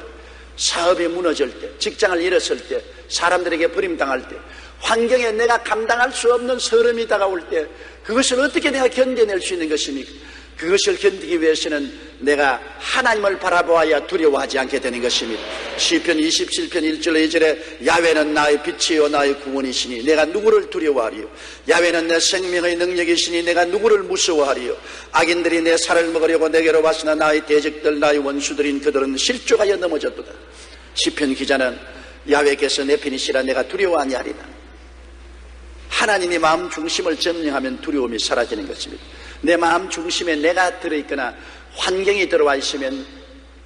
[SPEAKER 2] 사업이 무너질 때, 직장을 잃었을 때, 사람들에게 버림당할 때, 환경에 내가 감당할 수 없는 서름이 다가올 때 그것을 어떻게 내가 견뎌낼 수 있는 것입니까? 그것을 견디기 위해서는 내가 하나님을 바라보아야 두려워하지 않게 되는 것입니다. 시편 27편 1절 2절에 야훼는 나의 빛이요 나의 구원이시니 내가 누구를 두려워하리요? 야훼는 내 생명의 능력이시니 내가 누구를 무서워하리요? 악인들이 내 살을 먹으려고 내게로 왔으나 나의 대적들 나의 원수들인 그들은 실족하여 넘어졌도다. 시편 기자는 야훼께서 내 편이시라 내가 두려워 아니하리라. 하나님의 마음 중심을 점령하면 두려움이 사라지는 것입니다. 내 마음 중심에 내가 들어있거나 환경이 들어와 있으면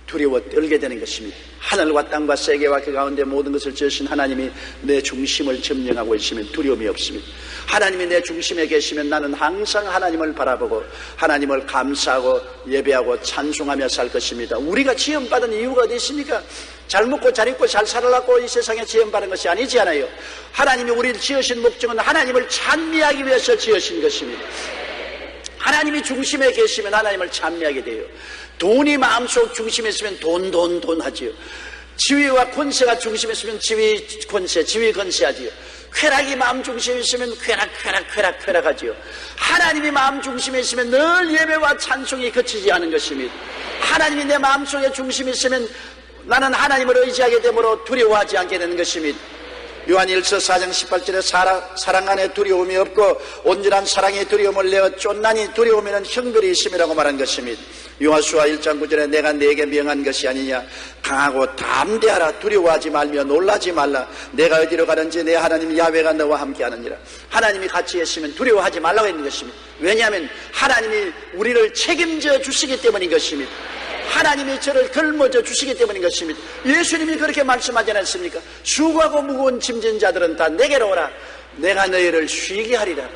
[SPEAKER 2] 두려워 떨게 되는 것입니다. 하늘과 땅과 세계와 그 가운데 모든 것을 지으신 하나님이 내 중심을 점령하고 있으면 두려움이 없습니다. 하나님이 내 중심에 계시면 나는 항상 하나님을 바라보고 하나님을 감사하고 예배하고 찬송하며 살 것입니다. 우리가 지음받은 이유가 어디 있습니까? 잘 먹고 잘 입고 잘 살아라고 이 세상에 지음받은 것이 아니지 않아요. 하나님이 우리를 지으신 목적은 하나님을 찬미하기 위해서 지으신 것입니다. 하나님이 중심에 계시면 하나님을 찬미하게 돼요. 돈이 마음속 중심에 있으면 돈 하지요. 지위와 권세가 중심에 있으면 지위 권세 하지요. 쾌락이 마음 중심에 있으면 쾌락하지요. 하나님이 마음 중심에 있으면 늘 예배와 찬송이 그치지 않은 것입니다. 하나님이 내 마음속에 중심에 있으면 나는 하나님을 의지하게 되므로 두려워하지 않게 되는 것입니다. 요한일서 4장 18절에 사랑 안에 두려움이 없고 온전한 사랑의 두려움을 내어 쫓나니 두려움에는 형벌이 있음이라고 말한 것입니다. 요하수아 1장 9절에 내가 네게 명한 것이 아니냐, 강하고 담대하라, 두려워하지 말며 놀라지 말라, 내가 어디로 가든지 내 하나님 야훼가 너와 함께 하느니라. 하나님이 같이 했으면 두려워하지 말라고 했는 것입니다. 왜냐하면 하나님이 우리를 책임져 주시기 때문인 것입니다. 하나님이 저를 걸머져 주시기 때문인 것입니다. 예수님이 그렇게 말씀하지 않았습니까? 수고하고 무거운 짐진 자들은 다 내게로 오라, 내가 너희를 쉬게 하리라.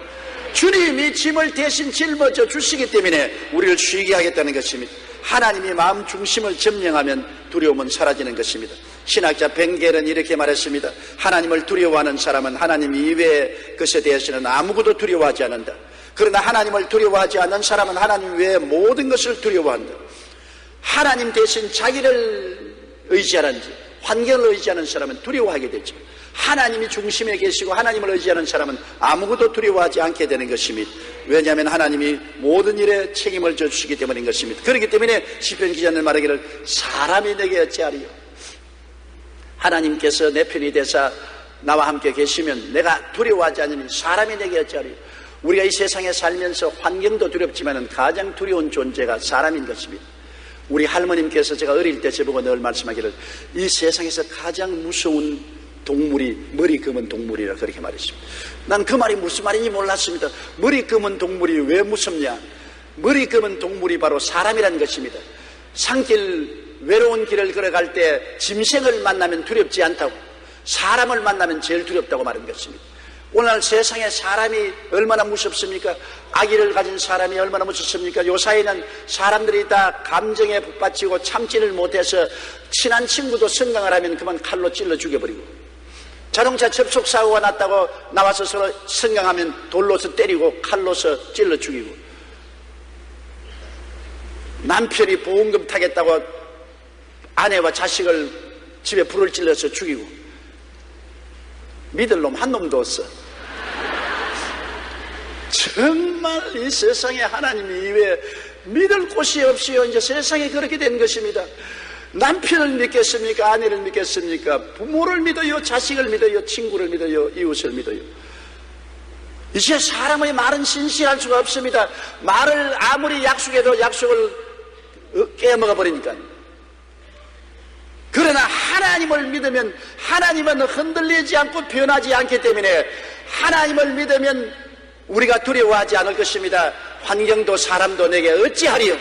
[SPEAKER 2] 주님이 짐을 대신 짊어져 주시기 때문에 우리를 쉬게 하겠다는 것입니다. 하나님이 마음 중심을 점령하면 두려움은 사라지는 것입니다. 신학자 벵겔은 이렇게 말했습니다. 하나님을 두려워하는 사람은 하나님 이외의 것에 대해서는 아무것도 두려워하지 않는다. 그러나 하나님을 두려워하지 않는 사람은 하나님 외의 모든 것을 두려워한다. 하나님 대신 자기를 의지하는지 환경을 의지하는 사람은 두려워하게 되죠. 하나님이 중심에 계시고 하나님을 의지하는 사람은 아무것도 두려워하지 않게 되는 것입니다. 왜냐하면 하나님이 모든 일에 책임을 져주시기 때문인 것입니다. 그렇기 때문에 시편 기자는 말하기를 사람이 내게 어찌하리요? 하나님께서 내 편이 되사 나와 함께 계시면 내가 두려워하지 않으면 사람이 내게 어찌하리요? 우리가 이 세상에 살면서 환경도 두렵지만 가장 두려운 존재가 사람인 것입니다. 우리 할머님께서 제가 어릴 때 저보고 늘 말씀하기를 이 세상에서 가장 무서운 동물이 머리 검은 동물이라 그렇게 말했습니다. 난 그 말이 무슨 말인지 몰랐습니다. 머리 검은 동물이 왜 무섭냐? 머리 검은 동물이 바로 사람이라는 것입니다. 산길 외로운 길을 걸어갈 때 짐승을 만나면 두렵지 않다고, 사람을 만나면 제일 두렵다고 말한 것입니다. 오늘 세상에 사람이 얼마나 무섭습니까? 악의를 가진 사람이 얼마나 무섭습니까? 요사이는 사람들이 다 감정에 북받치고 참지를 못해서 친한 친구도 성강을 하면 그만 칼로 찔러 죽여버리고, 자동차 접촉사고가 났다고 나와서 서로 성강하면 돌로서 때리고 칼로서 찔러 죽이고, 남편이 보험금 타겠다고 아내와 자식을 집에 불을 찔러서 죽이고, 믿을 놈 한 놈도 없어. 정말 이 세상에 하나님이 이외에 믿을 곳이 없이요. 이제 세상에 그렇게 된 것입니다. 남편을 믿겠습니까? 아내를 믿겠습니까? 부모를 믿어요? 자식을 믿어요? 친구를 믿어요? 이웃을 믿어요? 이제 사람의 말은 신실할 수가 없습니다. 말을 아무리 약속해도 약속을 깨먹어 버리니까. 그러나 하나님을 믿으면 하나님은 흔들리지 않고 변하지 않기 때문에 하나님을 믿으면 우리가 두려워하지 않을 것입니다. 환경도 사람도 내게 어찌하리요?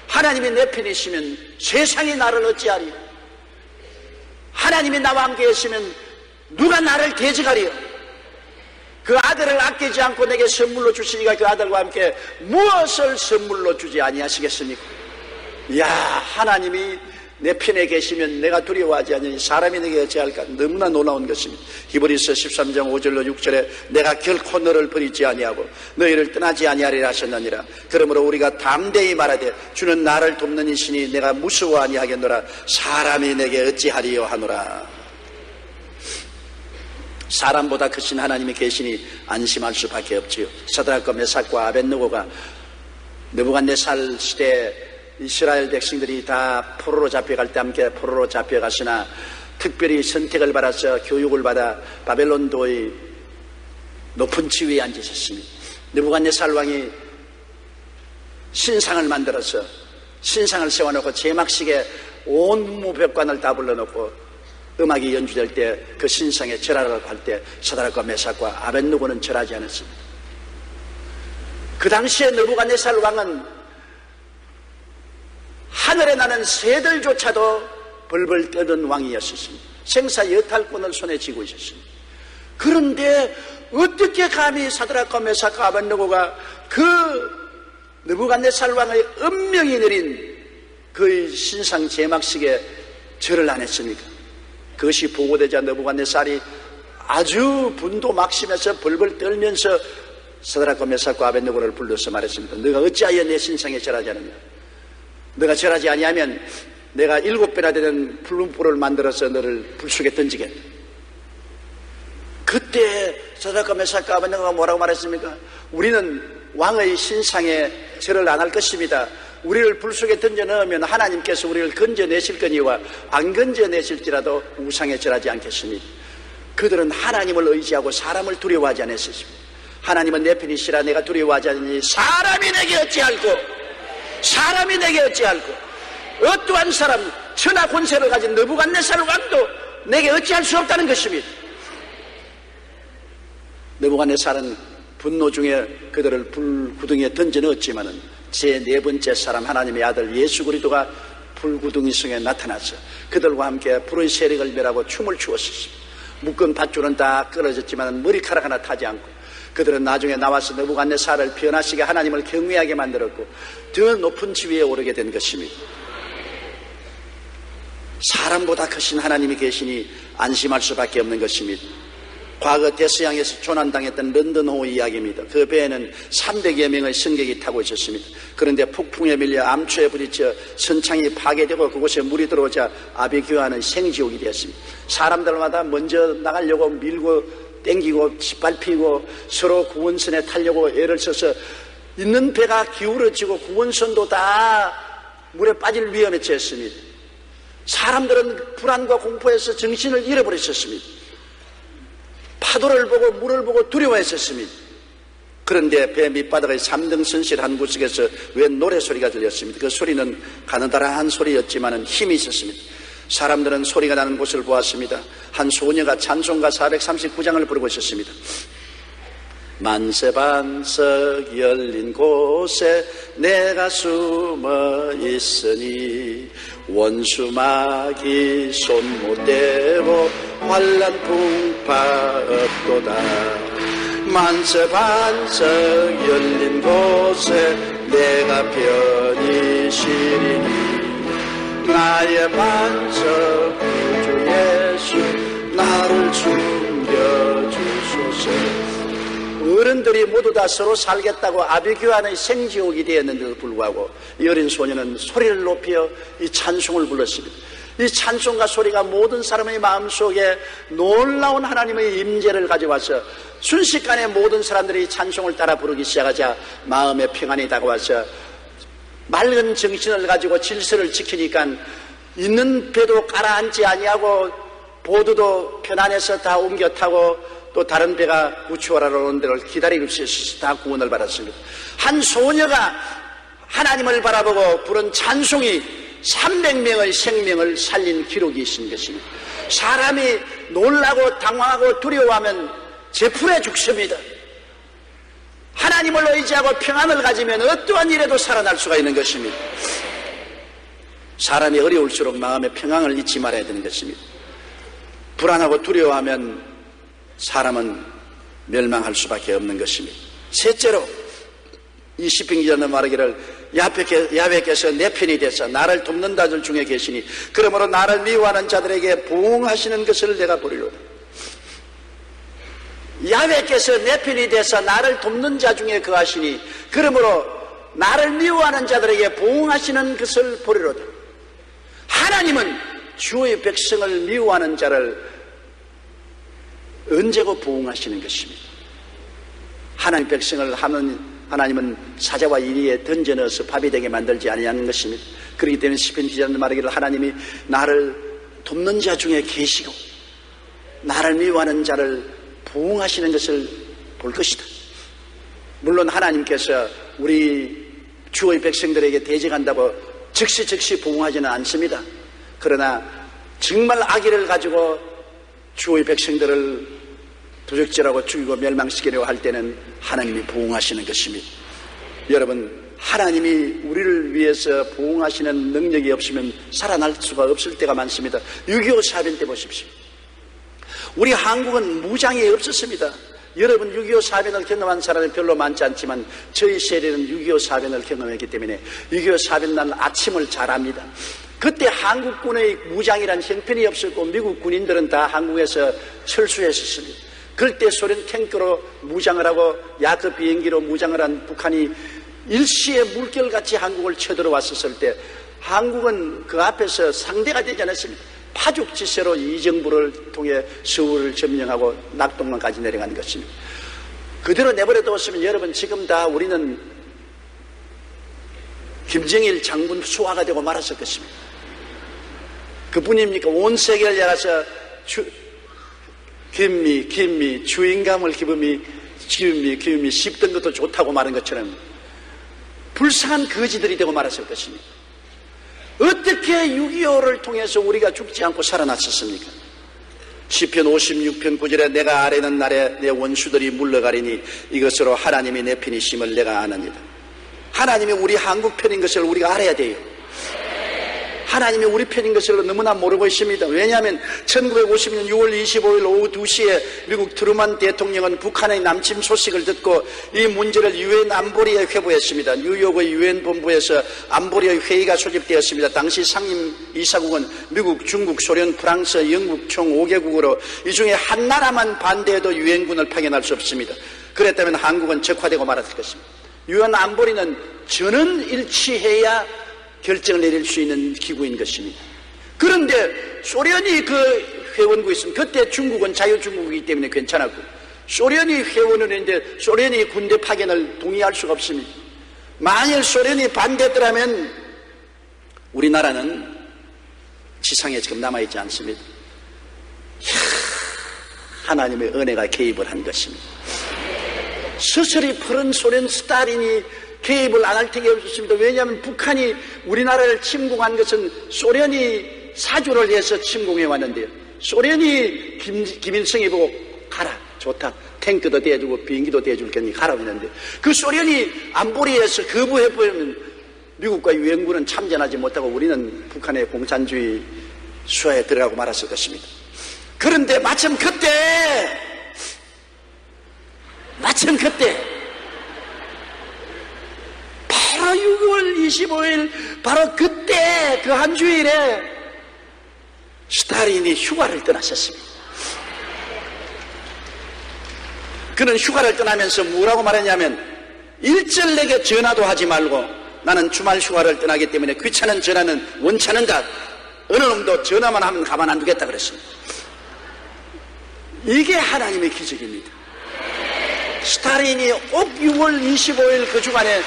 [SPEAKER 2] 하나님이 내 편이시면 세상이 나를 어찌하리요? 하나님이 나와 함께 계시면 누가 나를 대적하리요? 그 아들을 아끼지 않고 내게 선물로 주시니까 그 아들과 함께 무엇을 선물로 주지 아니하시겠습니까? 이야, 하나님이 내 편에 계시면 내가 두려워하지 않으니 사람이 내게 어찌할까? 너무나 놀라운 것입니다. 히브리서 13장 5절로 6절에 내가 결코 너를 버리지 아니하고 너희를 떠나지 아니하리라 하셨느니라. 그러므로 우리가 담대히 말하되 주는 나를 돕는 이시니 내가 무서워 아니하겠노라. 사람이 내게 어찌하리요 하노라. 사람보다 크신 하나님이 계시니 안심할 수밖에 없지요. 사드락과 메삭과 아벳느고가 느부갓네살 시대에 이스라엘 백성들이 다 포로로 잡혀갈 때 함께 포로로 잡혀갔으나 특별히 선택을 받아서 교육을 받아 바벨론도의 높은 지위에 앉으셨습니다. 느부갓네살 왕이 신상을 만들어서 신상을 세워놓고 제막식에 온 문무백관을 다 불러놓고 음악이 연주될 때 그 신상에 절하라고 할 때 사드락과 메삭과 아벳느고는 절하지 않았습니다. 그 당시에 느부갓네살 왕은 하늘에 나는 새들조차도 벌벌 떠던 왕이었습니다. 생사 여탈권을 손에 쥐고 있었습니다. 그런데 어떻게 감히 사드락과 메삭과 아벳느고가 그 느부갓네살 왕의 은명이 내린 그 신상 제막식에 절을 안 했습니까? 그것이 보고되자 느부갓네살이 아주 분도 막심해서 벌벌 떨면서 사드락과 메삭과 아벳느고를 불러서 말했습니다. 너가 어찌하여 내 신상에 절하지 않느냐? 너가 절하지 아니하면 내가 7배나 되는 불룬불을 만들어서 너를 불속에 던지겠다. 그때 사드락과 메삭과 아벳느고가 뭐라고 말했습니까? 우리는 왕의 신상에 절을 안 할 것입니다. 우리를 불속에 던져 넣으면 하나님께서 우리를 건져내실 거니와 안 건져내실지라도 우상에 절하지 않겠습니다. 그들은 하나님을 의지하고 사람을 두려워하지 않았습니다. 하나님은 내 편이시라 내가 두려워하지 않으니 사람이 내게 어찌할꼬? 사람이 내게 어찌할꼬? 어떠한 사람, 천하 권세를 가진 느부갓네살 왕도 내게 어찌할 수 없다는 것입니다. 느부갓네살은 분노 중에 그들을 불구덩이에 던져 넣었지만은 제 네 번째 사람 하나님의 아들 예수 그리스도가 불구덩이 성에 나타나서 그들과 함께 불의 세력을 멸하고 춤을 추었습니다. 묶은 밧줄은 다 끊어졌지만 머리카락 하나 타지 않고 그들은 나중에 나와서 느부갓네살을 변화시게 하나님을 경외하게 만들었고 더 높은 지위에 오르게 된 것입니다. 사람보다 크신 하나님이 계시니 안심할 수밖에 없는 것입니다. 과거 데스양에서 조난당했던 런던호 이야기입니다. 그 배에는 300여 명의 승객이 타고 있었습니다. 그런데 폭풍에 밀려 암초에 부딪혀 선창이 파괴되고 그곳에 물이 들어오자 아비규환은 생지옥이 되었습니다. 사람들마다 먼저 나가려고 밀고 땡기고 짓밟히고 서로 구원선에 타려고 애를 써서 있는 배가 기울어지고 구원선도 다 물에 빠질 위험에 처했습니다. 사람들은 불안과 공포에서 정신을 잃어버렸었습니다. 파도를 보고 물을 보고 두려워했었습니다. 그런데 배 밑바닥의 3등 선실 한 구석에서 웬 노래소리가 들렸습니다. 그 소리는 가느다란 소리였지만 힘이 있었습니다. 사람들은 소리가 나는 곳을 보았습니다. 한 소녀가 찬송가 439장을 부르고 있었습니다. 만세반석 열린 곳에 내가 숨어 있으니 원수마귀 손 못 대고 환난 풍파 없도다. 만세반석 열린 곳에 내가 편히 쉬리니 나의 반석 구주 예수 나를 숨겨주소서. 어른들이 모두 다 서로 살겠다고 아비규환의 생지옥이 되었는데도 불구하고 이 어린 소녀는 소리를 높여 이 찬송을 불렀습니다. 이 찬송과 소리가 모든 사람의 마음속에 놀라운 하나님의 임재를 가져와서 순식간에 모든 사람들이 찬송을 따라 부르기 시작하자 마음의 평안이 다가와서 맑은 정신을 가지고 질서를 지키니까 있는 배도 가라앉지 아니하고 보드도 편안해서 다 옮겨 타고 또 다른 배가 구출하러 오는 데를 기다리고 있어서 다 구원을 받았습니다. 한 소녀가 하나님을 바라보고 부른 찬송이 300명의 생명을 살린 기록이 있는 것입니다. 사람이 놀라고 당황하고 두려워하면 제풀에 죽습니다. 하나님을 의지하고 평안을 가지면 어떠한 일에도 살아날 수가 있는 것입니다. 사람이 어려울수록 마음에 평안을 잊지 말아야 되는 것입니다. 불안하고 두려워하면 사람은 멸망할 수밖에 없는 것입니다. 셋째로 이 시편 기자는 말하기를 야훼께서 내 편이 되사 나를 돕는 자들 중에 계시니 그러므로 나를 미워하는 자들에게 보응하시는 것을 내가 보리로다. 야훼께서 내 편이 되사 나를 돕는 자 중에 거하시니 그러므로 나를 미워하는 자들에게 보응하시는 것을 보리로다. 하나님은 주의 백성을 미워하는 자를 언제고 보응하시는 것입니다. 하나님 백성을 하나님은 사자와 이리에 던져 넣어서 밥이 되게 만들지 아니하는 것입니다. 그렇기 때문에 시편 기자는 말하기를 하나님이 나를 돕는 자 중에 계시고 나를 미워하는 자를 보응하시는 것을 볼 것이다. 물론 하나님께서 우리 주의 백성들에게 대적한다고 즉시 보응하지는 않습니다. 그러나 정말 악의를 가지고 주의 백성들을 도적질하고 죽이고 멸망시키려고 할 때는 하나님이 보응하시는 것입니다. 여러분, 하나님이 우리를 위해서 보응하시는 능력이 없으면 살아날 수가 없을 때가 많습니다. 6.25 사변 때 보십시오. 우리 한국은 무장이 없었습니다. 여러분 6.25 사변을 경험한 사람이 별로 많지 않지만 저희 세대는 6.25 사변을 경험했기 때문에 6.25 사변 날 아침을 잘 압니다. 그때 한국군의 무장이란 형편이 없었고 미국 군인들은 다 한국에서 철수했었습니다. 그럴 때 소련 탱크로 무장을 하고 야크 비행기로 무장을 한 북한이 일시에 물결같이 한국을 쳐들어왔었을 때 한국은 그 앞에서 상대가 되지 않았습니다. 파죽지세로 이정부를 통해 서울을 점령하고 낙동강까지 내려간 것입니다. 그대로 내버려 두었으면 여러분 지금 다 우리는 김정일 장군 수하가 되고 말았을 것입니다. 그뿐입니까? 온 세계를 열어서 김미 주인감을 기쁨이 씹던 것도 좋다고 말한 것처럼 불쌍한 거지들이 되고 말았을 것입니다. 어떻게 6.25를 통해서 우리가 죽지 않고 살아났었습니까? 시편 56편 9절에 내가 아뢰는 날에 내 원수들이 물러가리니 이것으로 하나님이 내 편이심을 내가 아느니라. 하나님이 우리 한국 편인 것을 우리가 알아야 돼요. 하나님이 우리 편인 것을 너무나 모르고 있습니다. 왜냐하면 1950년 6월 25일 오후 2시에 미국 트루만 대통령은 북한의 남침 소식을 듣고 이 문제를 유엔 안보리에 회부했습니다. 뉴욕의 유엔 본부에서 안보리의 회의가 소집되었습니다. 당시 상임 이사국은 미국, 중국, 소련, 프랑스, 영국 총 5개국으로 이 중에 한 나라만 반대해도 유엔군을 파견할 수 없습니다. 그랬다면 한국은 적화되고 말았을 것입니다. 유엔 안보리는 전원 일치해야 결정을 내릴 수 있는 기구인 것입니다. 그런데 소련이 그 회원국에 있으면 그때 중국은 자유중국이기 때문에 괜찮았고 소련이 회원을 했는데 소련이 군대 파견을 동의할 수가 없습니다. 만일 소련이 반대했더라면 우리나라는 지상에 지금 남아있지 않습니다. 하나님의 은혜가 개입을 한 것입니다. 스스리 푸른 소련 스탈린이 개입을 안 할 택이 없었습니다. 왜냐하면 북한이 우리나라를 침공한 것은 소련이 사주를 해서 침공해 왔는데요. 소련이 김일성이 보고 가라 좋다 탱크도 대주고 비행기도 대줄 거니 가라고 했는데 그 소련이 안보리에서 거부해버리면 미국과 유엔군은 참전하지 못하고 우리는 북한의 공산주의 수하에 들어가고 말았을 것입니다. 그런데 마침 그때 바로 6월 25일 바로 그때 그 한 주일에 스탈린이 휴가를 떠났었습니다. 그는 휴가를 떠나면서 뭐라고 말했냐면 일절 내게 전화도 하지 말고 나는 주말 휴가를 떠나기 때문에 귀찮은 전화는 원치 않는다. 어느 놈도 전화만 하면 가만 안 두겠다 그랬습니다. 이게 하나님의 기적입니다. 스탈린이 꼭 6월 25일 그 주간에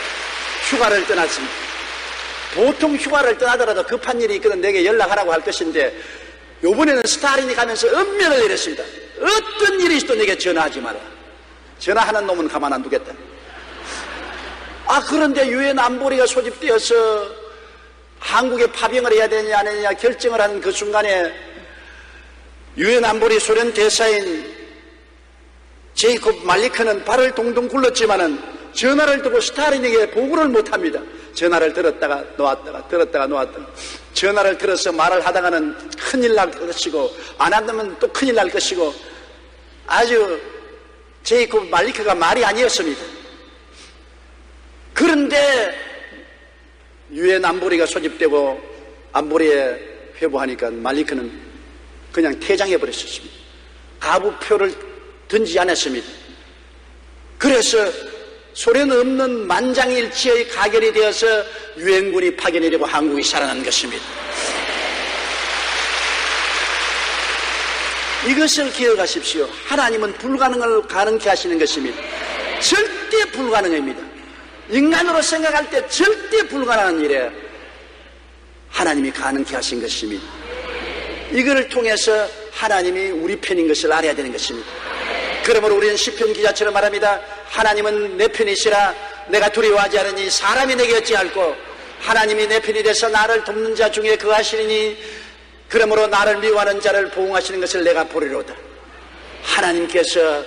[SPEAKER 2] 휴가를 떠났습니다. 보통 휴가를 떠나더라도 급한 일이 있거든 내게 연락하라고 할 것인데 이번에는 스탈린이 가면서 엄명을 내렸습니다. 어떤 일이 있어도 내게 전화하지 마라. 전화하는 놈은 가만 안 두겠다. 그런데 유엔 안보리가 소집되어서 한국에 파병을 해야 되느냐 안 해야 되느냐 결정을 하는 그 순간에 유엔 안보리 소련 대사인 제이콥 말리크는 발을 동동 굴렀지만은 전화를 두고 스탈린에게 보고를 못합니다. 전화를 들었다가 놓았다가 들었다가 놓았다가 전화를 들어서 말을 하다가는 큰일 날 것이고 안 한다면 또 큰일 날 것이고 아주 제이콥 말리크가 말이 아니었습니다. 그런데 유엔 안보리가 소집되고 안보리에 회부하니까 말리크는 그냥 퇴장해버렸습니다. 가부표를 던지지 않았습니다. 그래서 소련 없는 만장일치의 가결이 되어서 유엔군이 파견이 되고 한국이 살아난 것입니다. 이것을 기억하십시오. 하나님은 불가능을 가능케 하시는 것입니다. 절대 불가능합니다. 인간으로 생각할 때 절대 불가능한 일에 하나님이 가능케 하신 것입니다. 이거를 통해서 하나님이 우리 편인 것을 알아야 되는 것입니다. 그러므로 우리는 시편 기자처럼 말합니다. 하나님은 내 편이시라 내가 두려워하지 않으니 사람이 내게 어찌할꼬 하나님이 내 편이 돼서 나를 돕는 자 중에 그하시리니 그러므로 나를 미워하는 자를 보응하시는 것을 내가 보리로다. 하나님께서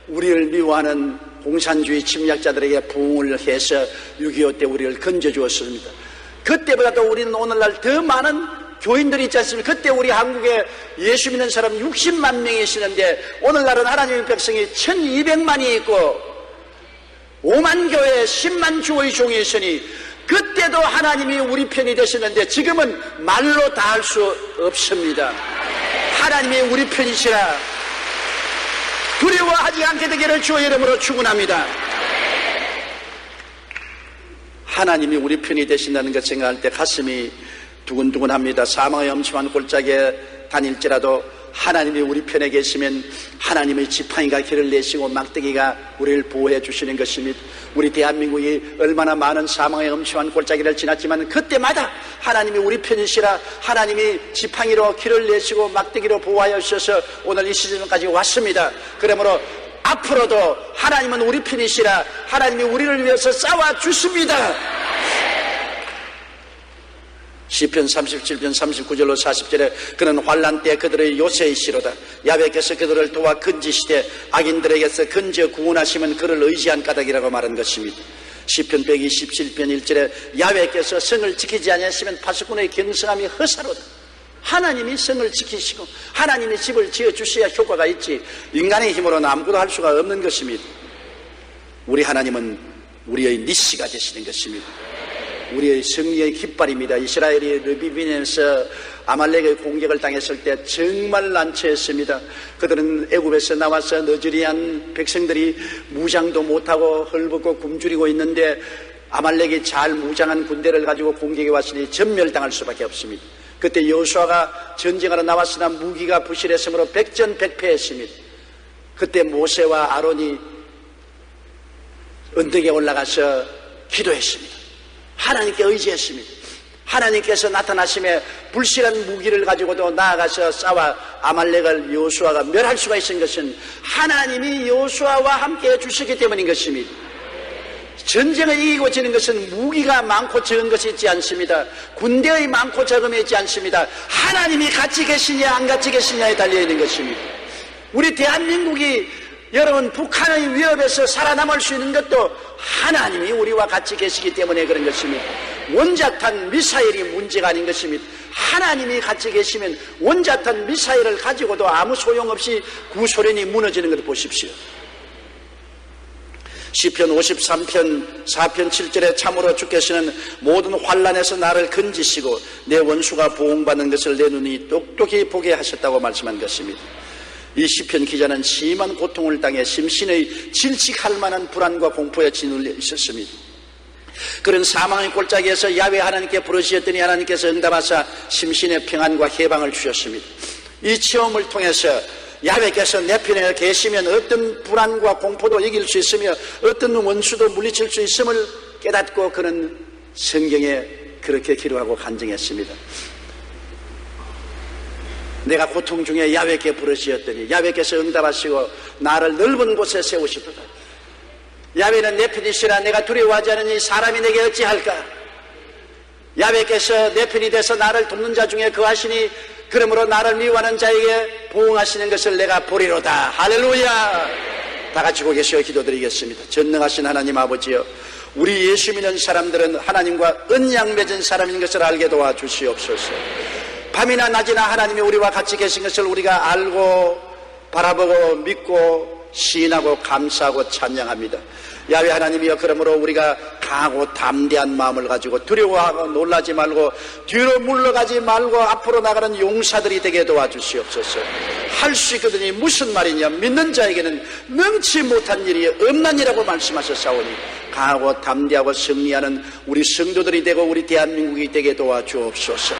[SPEAKER 2] 우리를 미워하는 공산주의 침략자들에게 부응을 해서 6.25 때 우리를 건져주었습니다. 그때보다도 우리는 오늘날 더 많은 교인들이 있지 않습니까? 그때 우리 한국에 예수 믿는 사람 60만 명이 있었는데 오늘날은 하나님의 백성이 1200만이 있고 5만 교회 10만 주의 종이 있으니 그때도 하나님이 우리 편이 되셨는데 지금은 말로 다 할 수 없습니다. 하나님이 우리 편이시라 두려워하지 않게 되기를 주의 이름으로 축원합니다. 하나님이 우리 편이 되신다는 것 생각할 때 가슴이 두근두근합니다. 사망의 엄침한 골짜기에 다닐지라도 하나님이 우리 편에 계시면 하나님의 지팡이가 길을 내시고 막대기가 우리를 보호해 주시는 것입니다. 우리 대한민국이 얼마나 많은 사망의 엄침한 골짜기를 지났지만 그때마다 하나님이 우리 편이시라 하나님이 지팡이로 길을 내시고 막대기로 보호하여 주셔서 오늘 이 시즌까지 왔습니다. 그러므로 앞으로도 하나님은 우리 편이시라 하나님이 우리를 위해서 싸워 주십니다. 시편 37편 39절로 40절에 그는 환난 때 그들의 요새이시로다. 야훼께서 그들을 도와 건지시되 악인들에게서 건져 구원하시면 그를 의지한 까닭이라고 말한 것입니다. 시편 127편 1절에 야훼께서 성을 지키지 아니하시면 파수꾼의 경성함이 허사로다. 하나님이 성을 지키시고 하나님이 집을 지어주셔야 효과가 있지 인간의 힘으로는 아무것도 할 수가 없는 것입니다. 우리 하나님은 우리의 니시가 되시는 것입니다. 우리의 승리의 깃발입니다. 이스라엘이 르비빈에서 아말렉의 공격을 당했을 때 정말 난처했습니다. 그들은 애굽에서 나와서 너저리한 백성들이 무장도 못하고 헐벗고 굶주리고 있는데 아말렉이 잘 무장한 군대를 가지고 공격해 왔으니 전멸당할 수밖에 없습니다. 그때 여호수아가 전쟁하러 나왔으나 무기가 부실했으므로 백전백패했습니다. 그때 모세와 아론이 언덕에 올라가서 기도했습니다. 하나님께 의지했습니다. 하나님께서 나타나심에 불실한 무기를 가지고도 나아가서 싸워 아말렉을 여호수아가 멸할 수가 있는 것은 하나님이 여호수아와 함께 해주시기 때문인 것입니다. 전쟁을 이기고 지는 것은 무기가 많고 적은 것이 있지 않습니다. 군대의 많고 적음이 있지 않습니다. 하나님이 같이 계시냐 안 같이 계시냐에 달려있는 것입니다. 우리 대한민국이 여러분 북한의 위협에서 살아남을 수 있는 것도 하나님이 우리와 같이 계시기 때문에 그런 것입니다. 원자탄 미사일이 문제가 아닌 것입니다. 하나님이 같이 계시면 원자탄 미사일을 가지고도 아무 소용없이 구소련이 무너지는 것을 보십시오. 시편 53편 4편 7절에 참으로 주께서는 모든 환난에서 나를 건지시고 내 원수가 보응받는 것을 내 눈이 똑똑히 보게 하셨다고 말씀한 것입니다. 이 시편 기자는 심한 고통을 당해 심신의 질식할 만한 불안과 공포에 짓눌려 있었습니다. 그런 사망의 골짜기에서 야훼 하나님께 부르시었더니 하나님께서 응답하사 심신의 평안과 해방을 주셨습니다. 이 체험을 통해서 야훼께서 내 편에 계시면 어떤 불안과 공포도 이길 수 있으며 어떤 원수도 물리칠 수 있음을 깨닫고 그는 성경에 그렇게 기록하고 간증했습니다. 내가 고통 중에 야훼께 부르시었더니 야훼께서 응답하시고 나를 넓은 곳에 세우시도다. 야훼는 내 편이시라 내가 두려워하지 않으니 사람이 내게 어찌할까. 야훼께서 내 편이 돼서 나를 돕는 자 중에 거하시니 그러므로 나를 미워하는 자에게 보응하시는 것을 내가 보리로다. 할렐루야. 다 같이 고개시어 기도드리겠습니다. 전능하신 하나님 아버지여, 우리 예수 믿는 사람들은 하나님과 언약 맺은 사람인 것을 알게 도와주시옵소서. 밤이나 낮이나 하나님이 우리와 같이 계신 것을 우리가 알고 바라보고 믿고 시인하고 감사하고 찬양합니다. 야훼 하나님이여, 그러므로 우리가 강하고 담대한 마음을 가지고 두려워하고 놀라지 말고 뒤로 물러가지 말고 앞으로 나가는 용사들이 되게 도와주시옵소서. 할 수 있거든요. 무슨 말이냐, 믿는 자에게는 능치 못한 일이 없나니라고 말씀하셨사오니 강하고 담대하고 승리하는 우리 성도들이 되고 우리 대한민국이 되게 도와주옵소서.